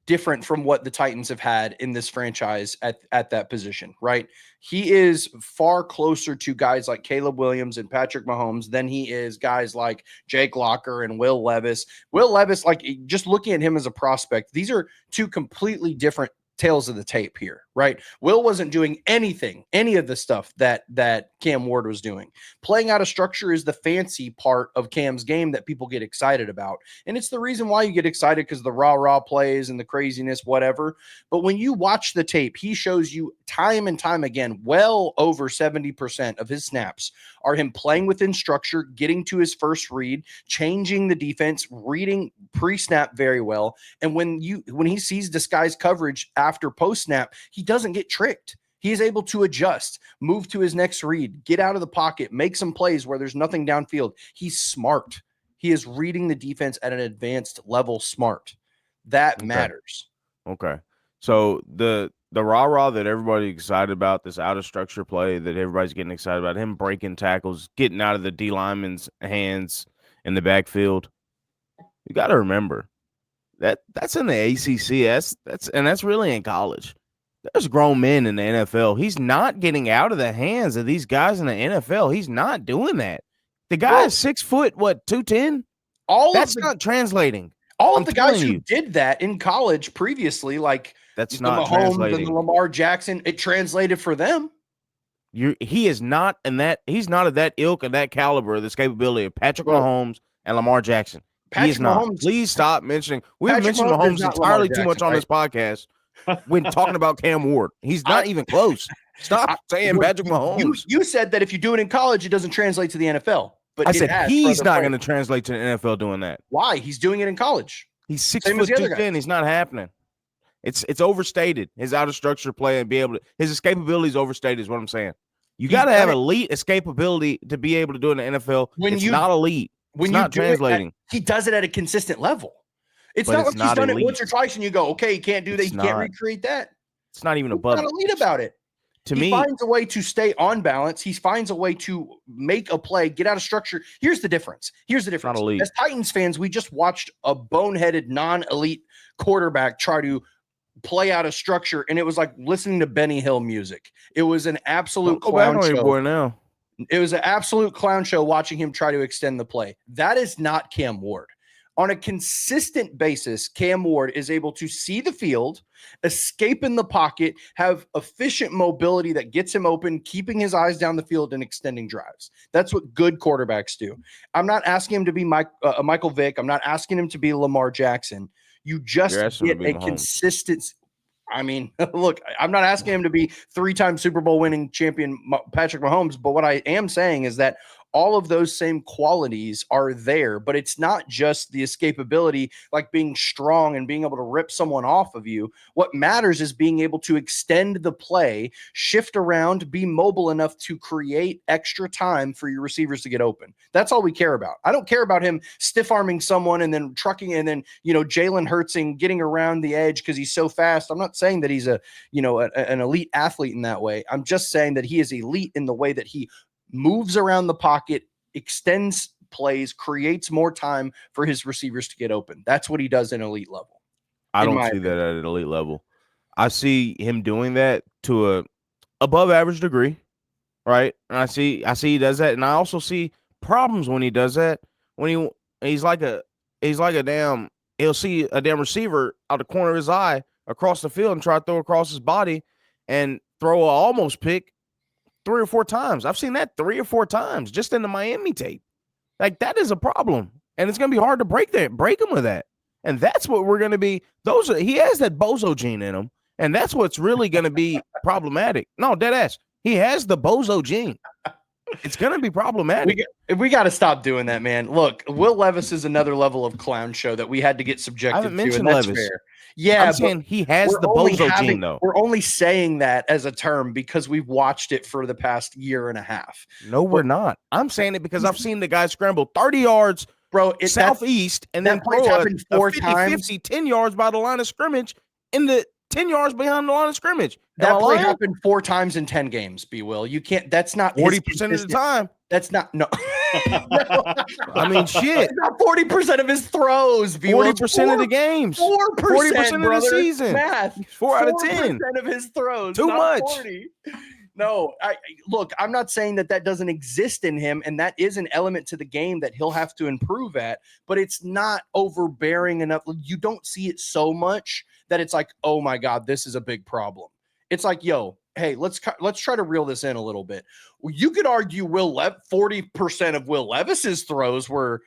different from what the Titans have had in this franchise at that position, right? He is far closer to guys like Caleb Williams and Patrick Mahomes than he is guys like Jake Locker and Will Levis. Will Levis, like, just looking at him as a prospect, these are 2 completely different tales of the tape here, right? Will wasn't doing any of the stuff that Cam Ward was doing. Playing out of structure is the fancy part of Cam's game that people get excited about. And it's the reason why you get excited, because the rah-rah plays and the craziness, whatever. But when you watch the tape, he shows you time and time again, well over 70% of his snaps are him playing within structure, getting to his first read, changing the defense, reading pre-snap very well. And when he sees disguised coverage after post-snap, he doesn't get tricked. He is able to adjust, move to his next read, get out of the pocket, make some plays where there's nothing downfield. He's smart. He is reading the defense at an advanced level smart. That matters. Okay. So the rah-rah that everybody's excited about, this out-of-structure play that everybody's getting excited about, him breaking tackles, getting out of the D lineman's hands in the backfield, you got to remember that's in the ACC. That's really in college. There's grown men in the NFL. He's not getting out of the hands of these guys in the NFL. He's not doing that. The guy is 6 foot, 210? That's not translating. All of the guys who did that in college previously, like that's the not Mahomes translating. and the Lamar Jackson, it translated for them. He is not in that. He's not of that ilk and that caliber, this capability of Patrick Mahomes and Lamar Jackson. He is not. Please stop mentioning. We've mentioned Mahomes entirely too much on this podcast when talking about Cam Ward. He's not even close. Stop saying Patrick Mahomes. You said that if you do it in college, it doesn't translate to the NFL. But I said he's not going to translate to the NFL doing that. Why? He's doing it in college. He's 6 foot 210. He's not happening. It's overstated. His out of structure play and be able to his escapability is overstated. Is what I'm saying. You got to have elite escapability to be able to do it in the NFL. It's not elite. It's not translating. He does it at a consistent level. It's not like he's done it once or twice and you go, okay, he can't do that. He can't recreate that. It's not even above. He's not elite about it. He finds a way to stay on balance. He finds a way to make a play, get out of structure. Here's the difference. As Titans fans, we just watched a boneheaded, non-elite quarterback try to play out of structure, and it was like listening to Benny Hill music. It was an absolute clown show. It was an absolute clown show watching him try to extend the play. That is not Cam Ward. On a consistent basis, Cam Ward is able to see the field, escape in the pocket, have efficient mobility that gets him open, keeping his eyes down the field and extending drives. That's what good quarterbacks do. I'm not asking him to be Michael Vick. I'm not asking him to be Lamar Jackson. You just get a consistency. I mean, look, I'm not asking him to be 3-time Super Bowl winning champion Patrick Mahomes, but what I am saying is that all of those same qualities are there, but it's not just the escapability, like being strong and being able to rip someone off of you. What matters is being able to extend the play, shift around, be mobile enough to create extra time for your receivers to get open. That's all we care about. I don't care about him stiff arming someone and then trucking and then, Jalen Hurtsing getting around the edge because he's so fast. I'm not saying that he's an elite athlete in that way. I'm just saying that he is elite in the way that he moves around the pocket, extends plays, creates more time for his receivers to get open. That's what he does in elite level. I don't see that at an elite level. I see him doing that to a above average degree, right? And I see he does that, and I also see problems when he does that. When he's like a damn, he'll see a damn receiver out the corner of his eye across the field and try to throw across his body and throw a almost pick 3 or 4 times. I've seen that 3 or 4 times just in the Miami tape. Like, that is a problem, and it's going to be hard to break him with that. And that's what we're going to be. He has that bozo gene in him, and that's what's really going to be problematic. No, dead ass. He has the bozo gene. It's going to be problematic. We got to stop doing that, man. Look, Will Levis is another level of clown show that we had to get subjected to, and that's Levis. fair. Yeah, I'm saying he has the bozo gene, though. We're only saying that as a term because we've watched it for the past year and a half. No, we're not. I'm saying it because I've seen the guy scramble 30 yards, bro, southeast, and then throw a 50-50, 10 yards by the line of scrimmage in the 10 yards behind the line of scrimmage. That play happened 4 times in 10 games, B. Will. You can't, that's not 40% of the time. That's not, no. I mean, shit. It's not 40% of his throws, B. 40% of the games. 40% of the season. Math. 4 out of 10. 4% of his throws. Too much. 40. No, look, I'm not saying that doesn't exist in him, and that is an element to the game that he'll have to improve at, but it's not overbearing enough. You don't see it so much that it's like, oh my God, this is a big problem. It's like, yo, hey, let's try to reel this in a little bit. You could argue 40% of Will Levis's throws were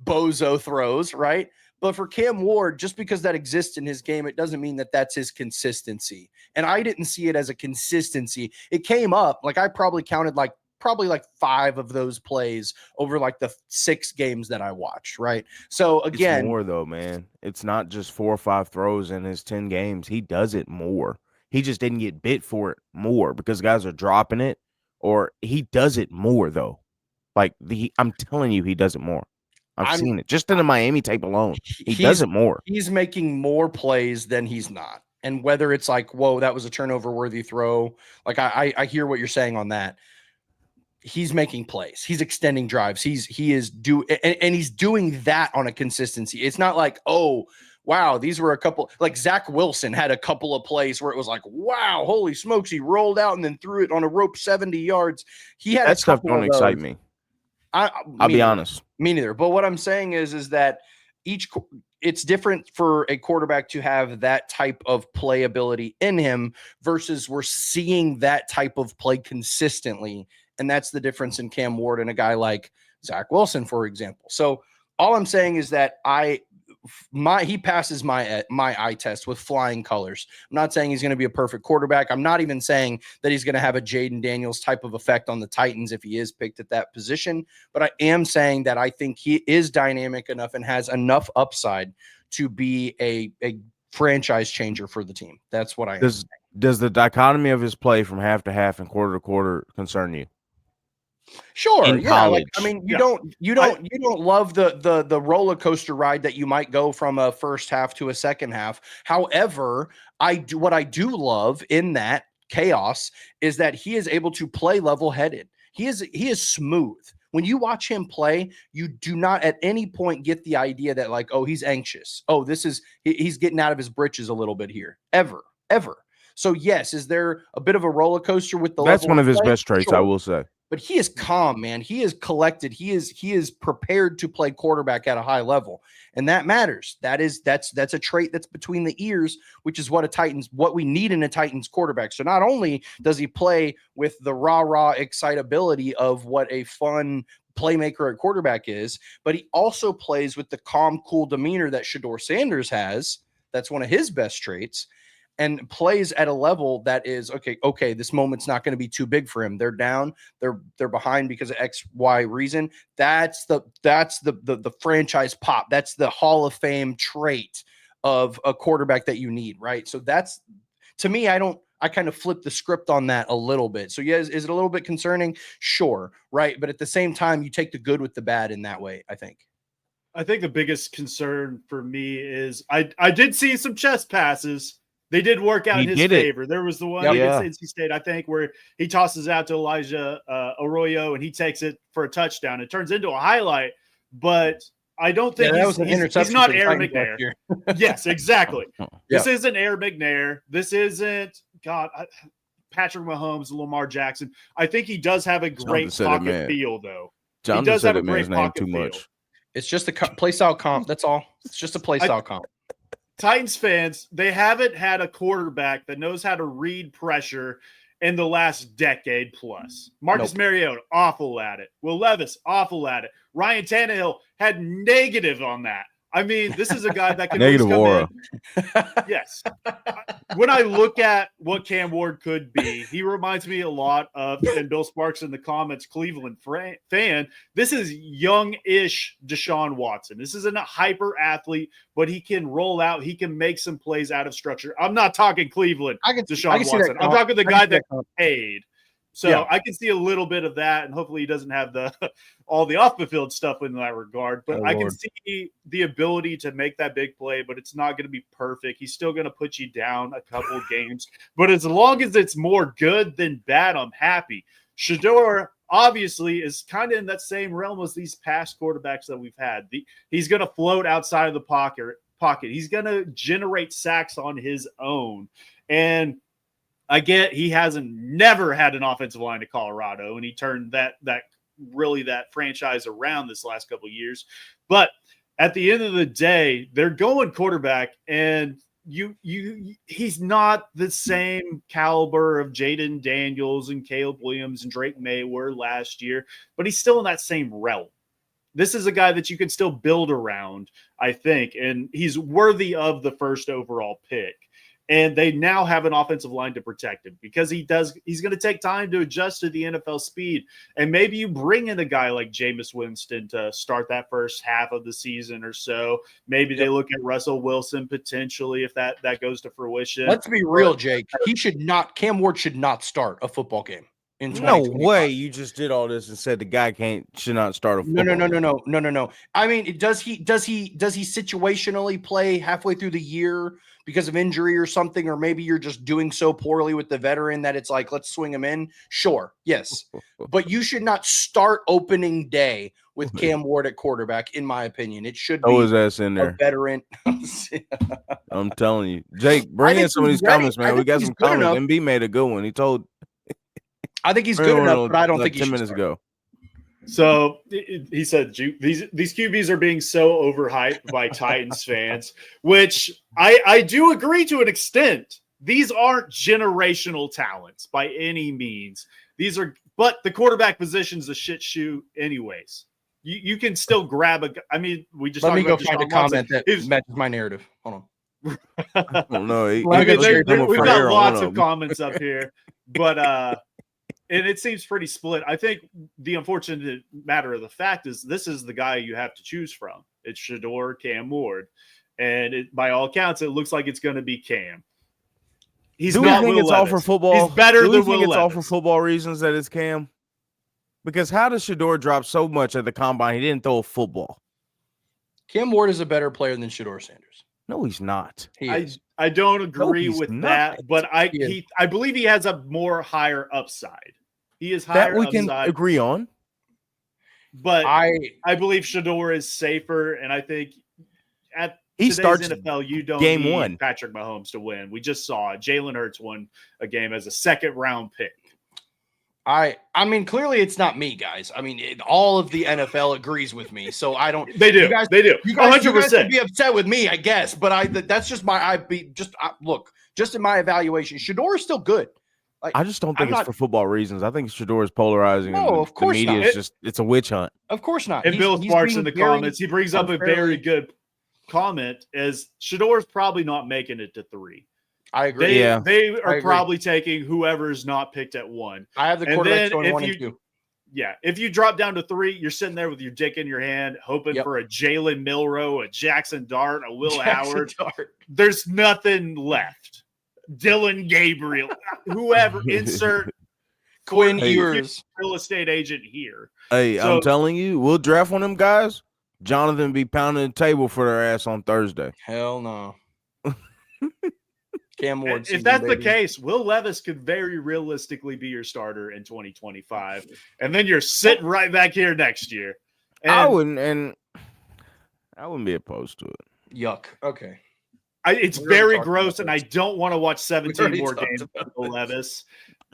bozo throws, right? But for Cam Ward, just because that exists in his game, it doesn't mean that that's his consistency. And I didn't see it as a consistency. It came up, like I probably counted like 5 of those plays over like the 6 games that I watched, right? So again, it's more though, man. It's not just 4 or 5 throws in his 10 games. He does it more. He just didn't get bit for it more because guys are dropping it, or he does it more though. Like I'm telling you, he does it more. I've seen it just in the Miami tape alone. He does it more. He's making more plays than he's not. And whether it's like, whoa, that was a turnover worthy throw. Like I hear what you're saying on that. He's making plays. He's extending drives. He's doing that on a consistency. It's not like, oh, wow, these were a couple, like Zach Wilson had a couple of plays where it was like, wow, holy smokes, he rolled out and then threw it on a rope 70 yards. He had that stuff don't excite me. I'll be honest. Me neither. But what I'm saying is that it's different for a quarterback to have that type of playability in him versus we're seeing that type of play consistently. And that's the difference in Cam Ward and a guy like Zach Wilson, for example. So all I'm saying is that he passes my eye test with flying colors. I'm not saying he's going to be a perfect quarterback. I'm not even saying that he's going to have a Jaden Daniels type of effect on the Titans if he is picked at that position. But I am saying that I think he is dynamic enough and has enough upside to be a franchise changer for the team. That's what I am saying. Does the dichotomy of his play from half to half and quarter to quarter concern you? Sure. In college. I mean, you don't love the roller coaster ride that you might go from a first half to a second half. However, what I do love in that chaos is that he is able to play level headed. He is smooth. When you watch him play, you do not at any point get the idea that like, oh, he's anxious. Oh, he's getting out of his britches a little bit here. Ever. So yes, is there a bit of a roller coaster with the That's level one of his play? best traits, Sure. I will say. But he is calm, man. He is collected. He is prepared to play quarterback at a high level. And that matters. That's a trait that's between the ears, which is what we need in a Titans quarterback. So not only does he play with the rah-rah excitability of what a fun playmaker at quarterback is, but he also plays with the calm, cool demeanor that Shedeur Sanders has. That's one of his best traits. and plays at a level that is okay, this moment's not going to be too big for him. They're down, they're behind because of X, Y reason. That's the franchise pop. That's the Hall of Fame trait of a quarterback that you need, right? So that's, to me, I kind of flip the script on that a little bit. So yeah, is it a little bit concerning? Sure, right? But at the same time, you take the good with the bad in that way, I think. I think the biggest concern for me is I did see some chest passes. They did work out in his favor. There was the one against NC State, I think, where he tosses out to Elijah Arroyo and he takes it for a touchdown. It turns into a highlight, but I don't think he's not Air McNair. Yes, exactly. This isn't Air McNair. This isn't Patrick Mahomes, Lamar Jackson. I think he does have a great pocket feel, though. He does have a great pocket feel. It's just a play style comp. That's all. It's just a play style comp. Titans fans, they haven't had a quarterback that knows how to read pressure in the last decade plus. Marcus Mariota, awful at it. Will Levis, awful at it. Ryan Tannehill had negative on that. I mean, this is a guy that can negative aura. Yes. When I look at what Cam Ward could be, he reminds me a lot of, and Bill Sparks in the comments, Cleveland fan. This is young-ish Deshaun Watson. This isn't a hyper athlete, but he can roll out. He can make some plays out of structure. I'm not talking Cleveland, Deshaun Watson. I'm talking the guy that paid. So I can see a little bit of that, and hopefully he doesn't have all the off the field stuff in that regard. But I can see the ability to make that big play, but it's not going to be perfect. He's still going to put you down a couple of games. But as long as it's more good than bad, I'm happy. Shedeur obviously is kind of in that same realm as these past quarterbacks that we've had. He's going to float outside of the pocket. He's going to generate sacks on his own. And I get he never had an offensive line to Colorado, and he turned that franchise around this last couple of years. But at the end of the day, they're going quarterback, and he's not the same caliber of Jaden Daniels and Caleb Williams and Drake May were last year, but he's still in that same realm. This is a guy that you can still build around, I think, and he's worthy of the first overall pick. And they now have an offensive line to protect him because he's going to take time to adjust to the NFL speed. And maybe you bring in a guy like Jameis Winston to start that first half of the season or so. Maybe they look at Russell Wilson potentially if that goes to fruition. Let's be real, Jake. Cam Ward should not start a football game. No way! You just did all this and said the guy should not start a football. No. I mean, does he situationally play halfway through the year because of injury or something, or maybe you're just doing so poorly with the veteran that it's like, let's swing him in? Sure, yes, but you should not start opening day with Cam Ward at quarterback. In my opinion, it should be his ass in there. A veteran. I'm telling you, Jake, bring in some of these comments, man. We got some comments. MB made a good one. He told. I think he's good enough, but I don't think he 10 should minutes start. ago. So he said these QBs are being so overhyped by Titans fans, which I do agree to an extent. These aren't generational talents by any means. But the quarterback position's a shit shoe anyways. You can still grab let me go find a comment that matches my narrative. Hold on. I don't know. We've got lots of comments up here, but and it seems pretty split. I think the unfortunate matter of the fact is this is the guy you have to choose from. It's Shedeur, Cam Ward. And by all accounts, it looks like it's going to be Cam. He's not Will Levis. All for football? He's better than Will Levis. Do we think it's all for football reasons that it's Cam? Because how does Shedeur drop so much at the combine? He didn't throw a football. Cam Ward is a better player than Shedeur Sanders. No, he's not. I don't agree with that, but I believe he has a higher upside. He is higher that we upside. can agree on. But I believe Shedeur is safer, and I think at today's NFL, you don't need Patrick Mahomes to win. We just saw it. Jalen Hurts won a game as a second-round pick. I mean, clearly it's not me, guys. I mean, all of the NFL agrees with me, so I don't. They do. They do. You guys can be upset with me, I guess, but that's just look. Just in my evaluation, Shedeur is still good. Like, I just don't think it's for football reasons. I think Shedeur is polarizing. No, of course the media not. it's a witch hunt. Of course not. And Bill Sparks in the comments, he brings up a very good comment: as Shedeur is probably not making it to 3. I agree. They I are agree. probably taking whoever's not picked at 1. I have the And quarterbacks then going if 1 you- and 2. Yeah, if you drop down to 3, you're sitting there with your dick in your hand, hoping for a Jalen Milroe, a Jackson Dart, a Will Howard. There's nothing left. Dylan Gabriel, whoever, insert Quinn Ewers, real estate agent here. Hey, I'm telling you, we'll draft one of them guys. Jonathan be pounding the table for their ass on Thursday. Hell no. Cam Ward season, if that's baby. the case, Will Levis could very realistically be your starter in 2025, and then you're sitting right back here next year. And I wouldn't be opposed to it. Yuck. Okay. It's very gross, and I don't want to watch 17 more games of Will Levis.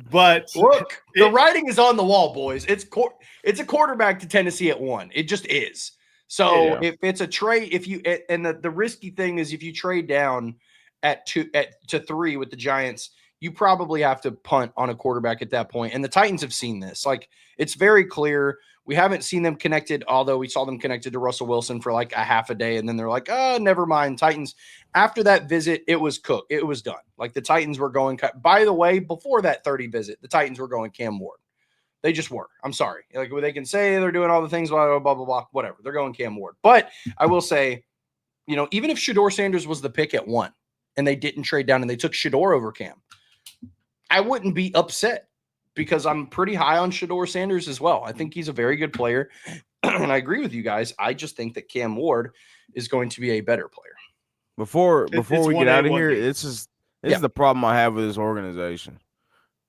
But look, the writing is on the wall, boys. It's a quarterback to Tennessee at 1. It just is. So if it's a trade, and the risky thing is if you trade down to 3 with the Giants, you probably have to punt on a quarterback at that point. And the Titans have seen this. Like, it's very clear. We haven't seen them connected, although we saw them connected to Russell Wilson for like a half a day. And then they're like, oh, never mind. Titans. After that visit, it was cooked. It was done. Like, the Titans were going. By the way, before that 30 visit, the Titans were going Cam Ward. They just were. I'm sorry. Like, they can say they're doing all the things, blah, blah, blah, blah, blah, whatever. They're going Cam Ward. But I will say, even if Shedeur Sanders was the pick at 1 and they didn't trade down and they took Shedeur over Cam, I wouldn't be upset because I'm pretty high on Shedeur Sanders as well. I think he's a very good player. And I agree with you guys. I just think that Cam Ward is going to be a better player. Before we get out of here, this is the problem I have with this organization.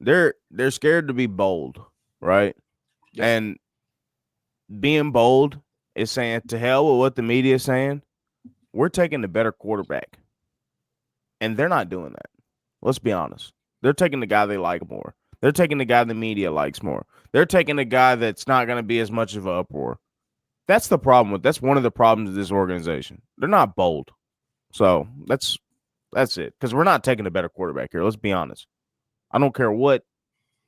They're scared to be bold, right? Yep. And being bold is saying to hell with what the media is saying. We're taking the better quarterback. And they're not doing that. Let's be honest. They're taking the guy they like more. They're taking the guy the media likes more. They're taking the guy that's not going to be as much of an uproar. That's the problem that's one of the problems of this organization. They're not bold. So that's it. Because we're not taking a better quarterback here. Let's be honest. I don't care what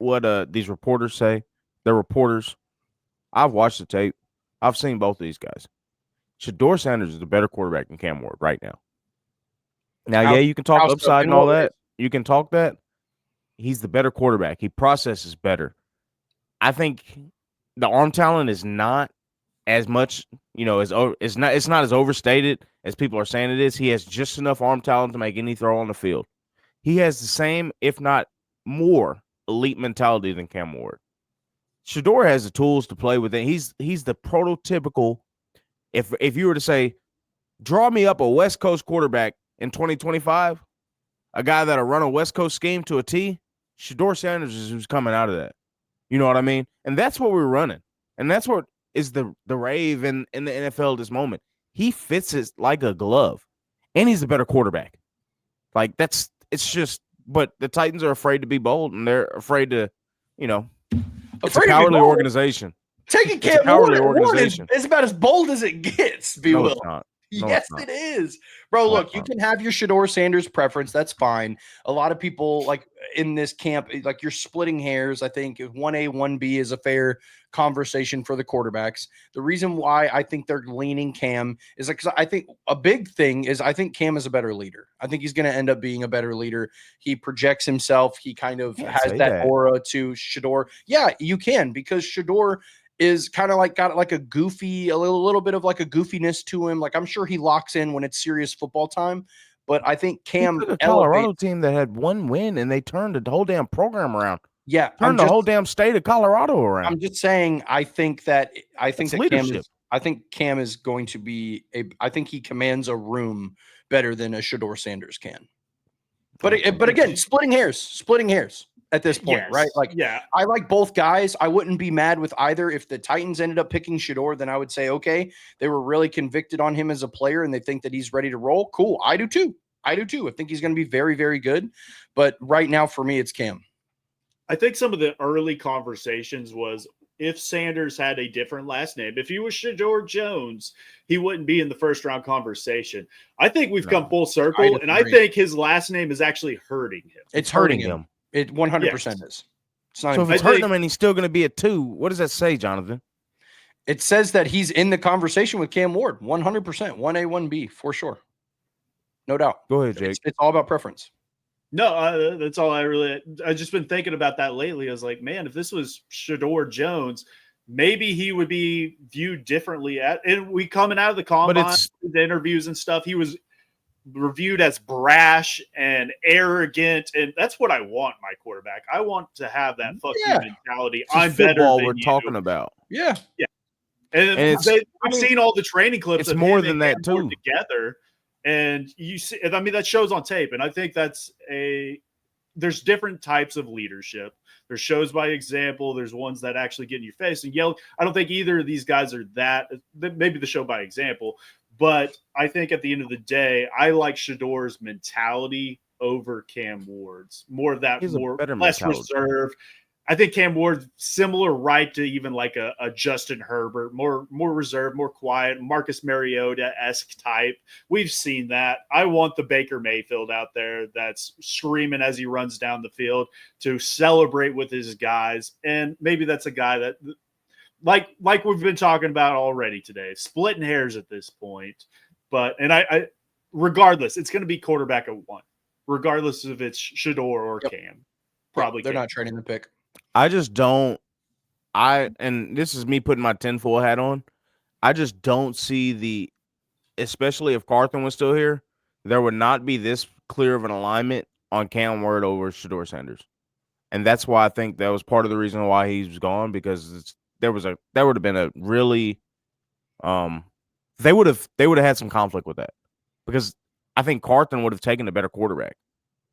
these reporters say. They're reporters. I've watched the tape. I've seen both of these guys. Shedeur Sanders is a better quarterback than Cam Ward right now. Now, you can talk upside and all that. You can talk that. He's the better quarterback. He processes better. I think the arm talent is not as much, it's not as overstated as people are saying it is. He has just enough arm talent to make any throw on the field. He has the same, if not more, elite mentality than Cam Ward. Shedeur has the tools to play with it. He's the prototypical. If you were to say, draw me up a West Coast quarterback in 2025, a guy that'll run a West Coast scheme to a T, Shedeur Sanders is who's coming out of that. You know what I mean? And that's what we're running. And that's what is the rave in the NFL at this moment. He fits it like a glove. And he's a better quarterback. Like, it's just, but the Titans are afraid to be bold, and they're afraid to, it's a cowardly organization. Taking Cam Ward is about as bold as it gets, No, it's not. No, yes, it is. Bro, look, you can have your Shedeur Sanders preference. That's fine. A lot of people, like, in this camp, like, you're splitting hairs. I think 1A, 1B is a fair conversation for the quarterbacks. The reason why I think they're leaning Cam is because I think a big thing is I think Cam is a better leader. I think he's going to end up being a better leader. He projects himself. He kind of has that aura to Shedeur. Yeah, you can, because Shedeur is kind of like got like a little bit of like a goofiness to him. Like, I'm sure he locks in when it's serious football time, but I think Cam a Colorado team that had one win and they turned the whole damn program around. Yeah, turned the whole damn state of Colorado around. I'm just saying. I think that Cam is going to be I think he commands a room better than a Shedeur Sanders can. But again, splitting hairs at this point, right? Like, I like both guys. I wouldn't be mad with either. If the Titans ended up picking Shedeur, then I would say, okay, they were really convicted on him as a player and they think that he's ready to roll. Cool. I do too. I think he's going to be very, very good. But right now, for me, it's Cam. I think some of the early conversations was if Sanders had a different last name, if he was Shedeur Jones, he wouldn't be in the first round conversation. I think we've come full circle, and I think his last name is actually hurting him. It's hurting him. It 100% is. So if it's hurting him and he's still going to be a 2, what does that say, Jonathan? It says that he's in the conversation with Cam Ward, 100%, 1A, 1B, for sure. No doubt. Go ahead, Jake. It's all about preference. No, that's all I've just been thinking about that lately. I was like, man, if this was Shador Jones, maybe he would be viewed differently and we coming out of the combine, the interviews and stuff. He was reviewed as brash and arrogant, and that's what I want my quarterback. I want to have that fuck you mentality. I'm better than we're you. Talking about. Yeah. And we've seen all the training clips. It's more than that too. Together, and you see, I mean, that shows on tape, and I think there's different types of leadership. There's shows by example. There's ones that actually get in your face and yell. I don't think either of these guys are that. Maybe the show by example. But I think at the end of the day, I like Shador's mentality over Cam Ward's. More of that, less reserved. I think Cam Ward similar right to even like a Justin Herbert, more reserved, more quiet, Marcus Mariota-esque type. We've seen that. I want the Baker Mayfield out there that's screaming as he runs down the field to celebrate with his guys. And maybe that's a guy that like we've been talking about already today, splitting hairs at this point. But I regardless, it's going to be quarterback at 1, regardless if it's Shador or Cam. Probably they're Cam. not trading the pick. I just don't. And this is me putting my tinfoil hat on. I just don't see especially if Carthen was still here, there would not be this clear of an alignment on Cam Ward over Shador Sanders, and that's why I think that was part of the reason why he's gone, because there would have been a really, they would have had some conflict with that, because I think Carthen would have taken a better quarterback,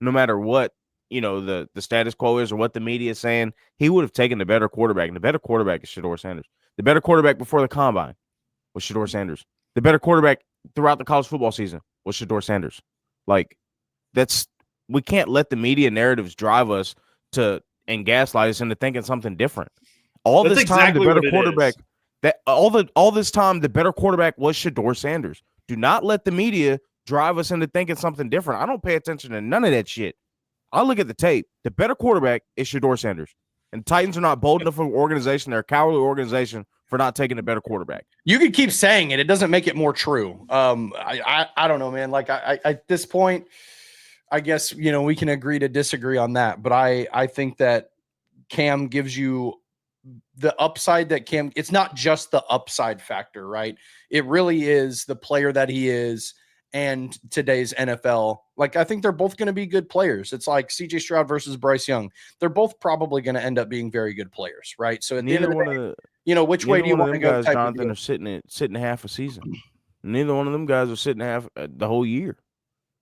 no matter what. The status quo is or what the media is saying. He would have taken the better quarterback, and the better quarterback is Shador Sanders. The better quarterback before the combine was Shador Sanders. The better quarterback throughout the college football season was Shador Sanders. We can't let the media narratives drive us and gaslight us into thinking something different. All this time, the better quarterback was Shador Sanders. Do not let the media drive us into thinking something different. I don't pay attention to none of that shit. I look at the tape. The better quarterback is Shador Sanders. And Titans are not bold enough of an organization. They're a cowardly organization for not taking a better quarterback. You could keep saying it. It doesn't make it more true. I don't know, man. Like I at this point, I guess, we can agree to disagree on that. But I think that Cam gives you the upside that Cam, it's not just the upside factor, right? It really is the player that he is. And today's NFL, I think they're both going to be good players. It's like CJ Stroud versus Bryce Young. They're both probably going to end up being very good players, right? So at the end of the day, which way do you want to go? Guys, Jonathan, are sitting half a season. Neither one of them guys are sitting half the whole year.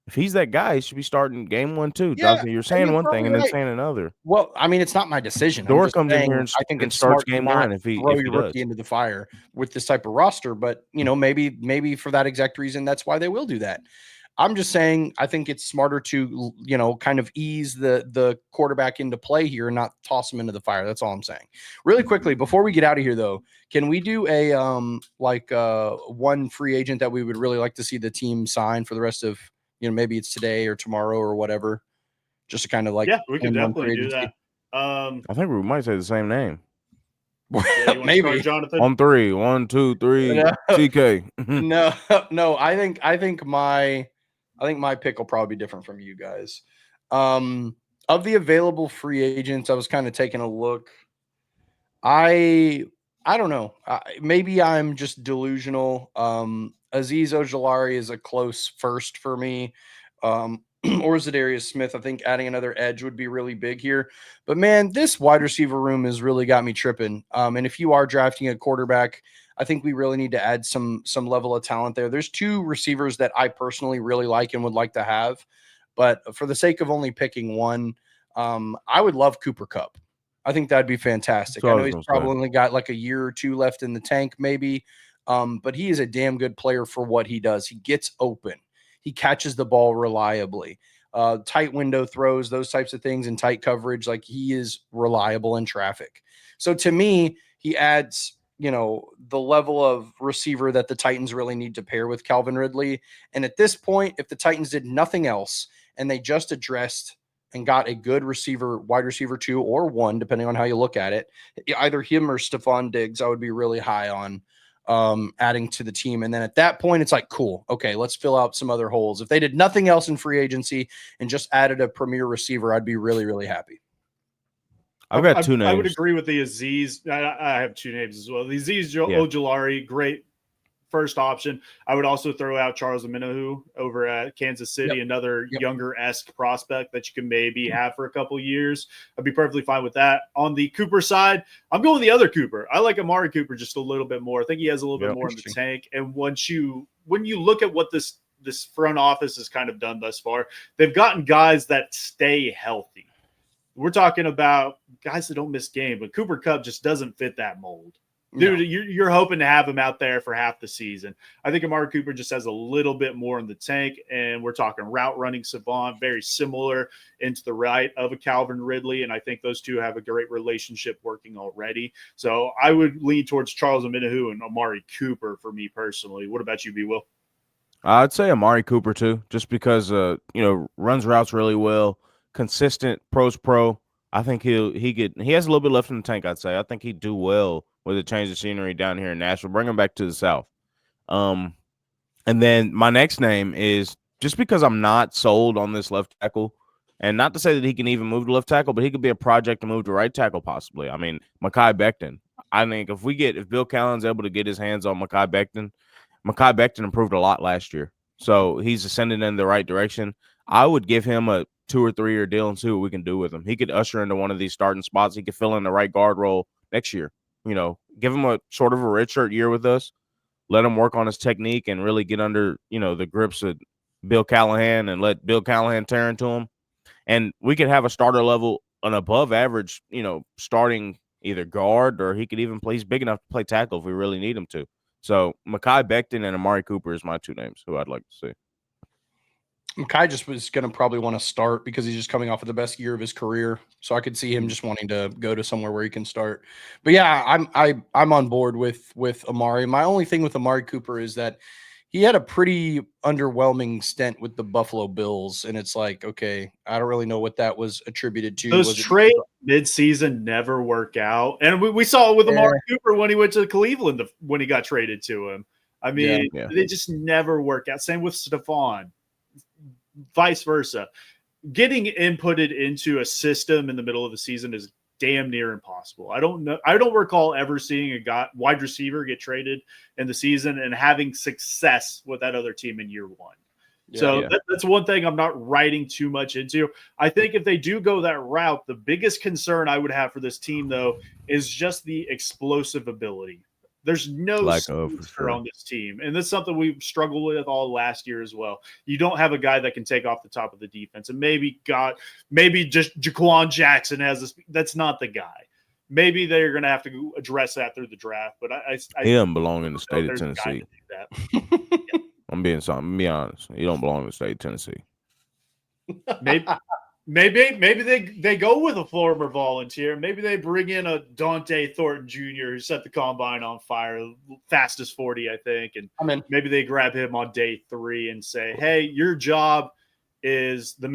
If he's that guy, he should be starting game 1 too. Yeah, Jonathan, you're saying one thing and then saying another. Well, I mean, it's not my decision. Dor comes in here I think and starts game 1 if he throw your rookie into the fire with this type of roster. But maybe for that exact reason, that's why they will do that. I'm just saying, I think it's smarter to kind of ease the quarterback into play here and not toss him into the fire. That's all I'm saying. Really quickly, before we get out of here, though, can we do a one free agent that we would really like to see the team sign for the rest of? Maybe it's today or tomorrow or whatever, just to kind of we can definitely do that. I think we might say the same name. Maybe Jonathan on 3, 1, 2, 3. TK. No. I think my pick will probably be different from you guys. Of the available free agents, I was kind of taking a look. I don't know. Maybe I'm just delusional. Azeez Ojulari is a close first for me. Or Zadarius Smith. I think adding another edge would be really big here. But, man, this wide receiver room has really got me tripping. And if you are drafting a quarterback, I think we really need to add some level of talent there. There's 2 receivers that I personally really like and would like to have. But for the sake of only picking one, I would love Cooper Kupp. I think that'd be fantastic. I know he's probably only got like a year or 2 left in the tank, maybe. But he is a damn good player for what he does. He gets open. He catches the ball reliably. Tight window throws, those types of things, and tight coverage. He is reliable in traffic. So to me, he adds, the level of receiver that the Titans really need to pair with Calvin Ridley. And at this point, if the Titans did nothing else and they just addressed and got a good receiver, wide receiver 2 or 1, depending on how you look at it, either him or Stephon Diggs, I would be really high on. adding to the team. And then at that point, it's like, cool. Okay, let's fill out some other holes. If they did nothing else in free agency and just added a premier receiver, I'd be really, really happy. I've got two names. I would agree with the Azeez. I have two names as well. The Azeez Ojulari, great first option. I would also throw out Charles Omenihu over at Kansas City, another younger-esque prospect that you can maybe have for a couple years. I'd be perfectly fine with that. On the Cooper side, I'm going the other Cooper. I like Amari Cooper just a little bit more. I think he has a little bit more in the tank. And when you look at what this front office has kind of done thus far, they've gotten guys that stay healthy. We're talking about guys that don't miss game, but Cooper Kupp just doesn't fit that mold. Dude, you're hoping to have him out there for half the season. I think Amari Cooper just has a little bit more in the tank, and we're talking route running savant, very similar into the right of a Calvin Ridley, and I think those two have a great relationship working already. So I would lean towards Charles Omenihu and Amari Cooper for me personally. What about you, B. Will? I'd say Amari Cooper too, just because runs routes really well, consistent pros pro. I think he has a little bit left in the tank. I'd say I think he'd do well with a change of scenery down here in Nashville. Bring him back to the South. And then my next name is, just because I'm not sold on this left tackle, and not to say that he can even move to left tackle, but he could be a project to move to right tackle possibly. I mean, Mekhi Becton. I think if Bill Callen's able to get his hands on Mekhi Becton improved a lot last year. So he's ascending in the right direction. I would give him a 2 or 3 year deal and see what we can do with him. He could usher into one of these starting spots. He could fill in the right guard role next year. Give him a sort of a redshirt year with us. Let him work on his technique and really get under, the grips of Bill Callahan and let Bill Callahan tear into him. And we could have a starter level, an above average, starting either guard, or he could even play. He's big enough to play tackle if we really need him to. So Mekhi Becton and Amari Cooper is my two names who I'd like to see. Mekhi just was going to probably want to start because he's just coming off of the best year of his career. So I could see him just wanting to go to somewhere where he can start. But yeah, I'm on board with Amari. My only thing with Amari Cooper is that he had a pretty underwhelming stint with the Buffalo Bills. And it's like, okay, I don't really know what that was attributed to. Those trades mid-season never work out. And we saw it with Amari Cooper when he went to Cleveland when he got traded to him. I mean, they just never work out. Same with Stephon. Vice versa. Getting inputted into a system in the middle of the season is damn near impossible. I don't recall ever seeing a wide receiver get traded in the season and having success with that other team in year one. That's one thing I'm not writing too much into. I think if they do go that route, the biggest concern I would have for this team, though, is just the explosive ability. There's no speedster on this team, and that's something we've struggled with all last year as well. You don't have a guy that can take off the top of the defense, and maybe just Jaquan Jackson has this. That's not the guy. Maybe they're going to have to address that through the draft. But he doesn't belong in the state of Tennessee. I'm being honest. He don't belong in the state of Tennessee. Maybe they go with a former volunteer. Maybe they bring in a Dante Thornton Jr. who set the combine on fire, fastest 40, I think. And maybe they grab him on day 3 and say, hey, your job is the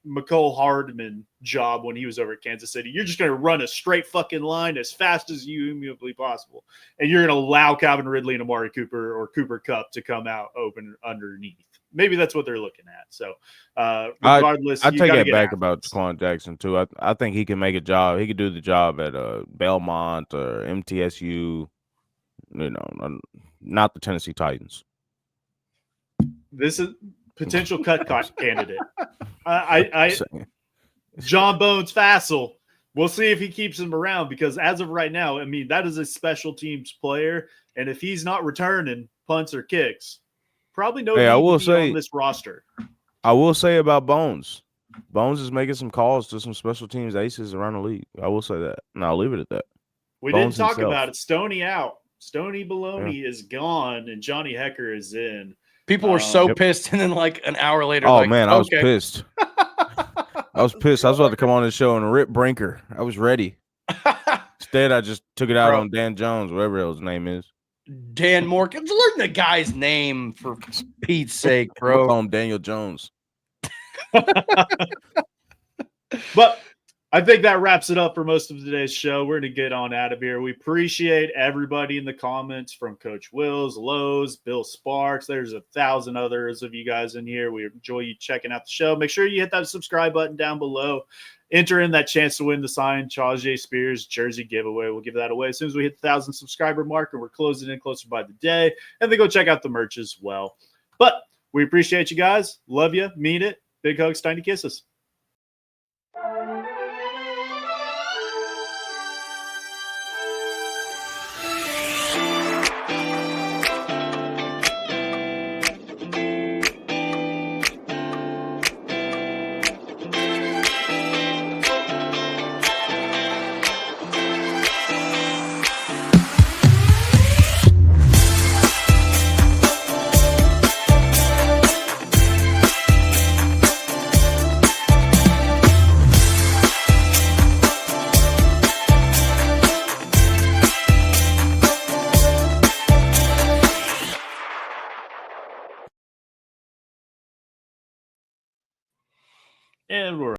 McCole Hardman job when he was over at Kansas City. You're just going to run a straight fucking line as fast as humanly possible. And you're going to allow Calvin Ridley and Amari Cooper or Cooper Kupp to come out open underneath. Maybe that's what they're looking at. So, regardless, I take it back about Jaquan Jackson too. I think he can make a job. He could do the job at Belmont or MTSU. Not the Tennessee Titans. This is potential cut candidate. John Bones Fassel. We'll see if he keeps him around, because as of right now, I mean, that is a special teams player, and if he's not returning punts or kicks, probably no need to be on this roster. I will say about Bones. Bones is making some calls to some special teams aces around the league. I will say that, and I'll leave it at that. We didn't talk about it. Stoney out. Stoney Baloney is gone, and Johnny Hecker is in. People were so pissed, and then like an hour later, I was pissed. I was pissed. I was about to come on this show and rip Brinker. I was ready. Instead, I just took it out on Dan Jones, whatever his name is. Dan Morgan. Learn the guy's name, for Pete's sake, bro. Call him Daniel Jones. But I think that wraps it up for most of today's show. We're going to get on out of here. We appreciate everybody in the comments, from Coach Wills, Lowe's, Bill Sparks. There's 1,000 others of you guys in here. We enjoy you checking out the show. Make sure you hit that subscribe button down below. Enter in that chance to win the signed Charles Spears jersey giveaway. We'll give that away as soon as we hit the 1,000 subscriber mark, and we're closing in closer by the day. And then go check out the merch as well. But we appreciate you guys. Love you. Mean it. Big hugs, tiny kisses. And we're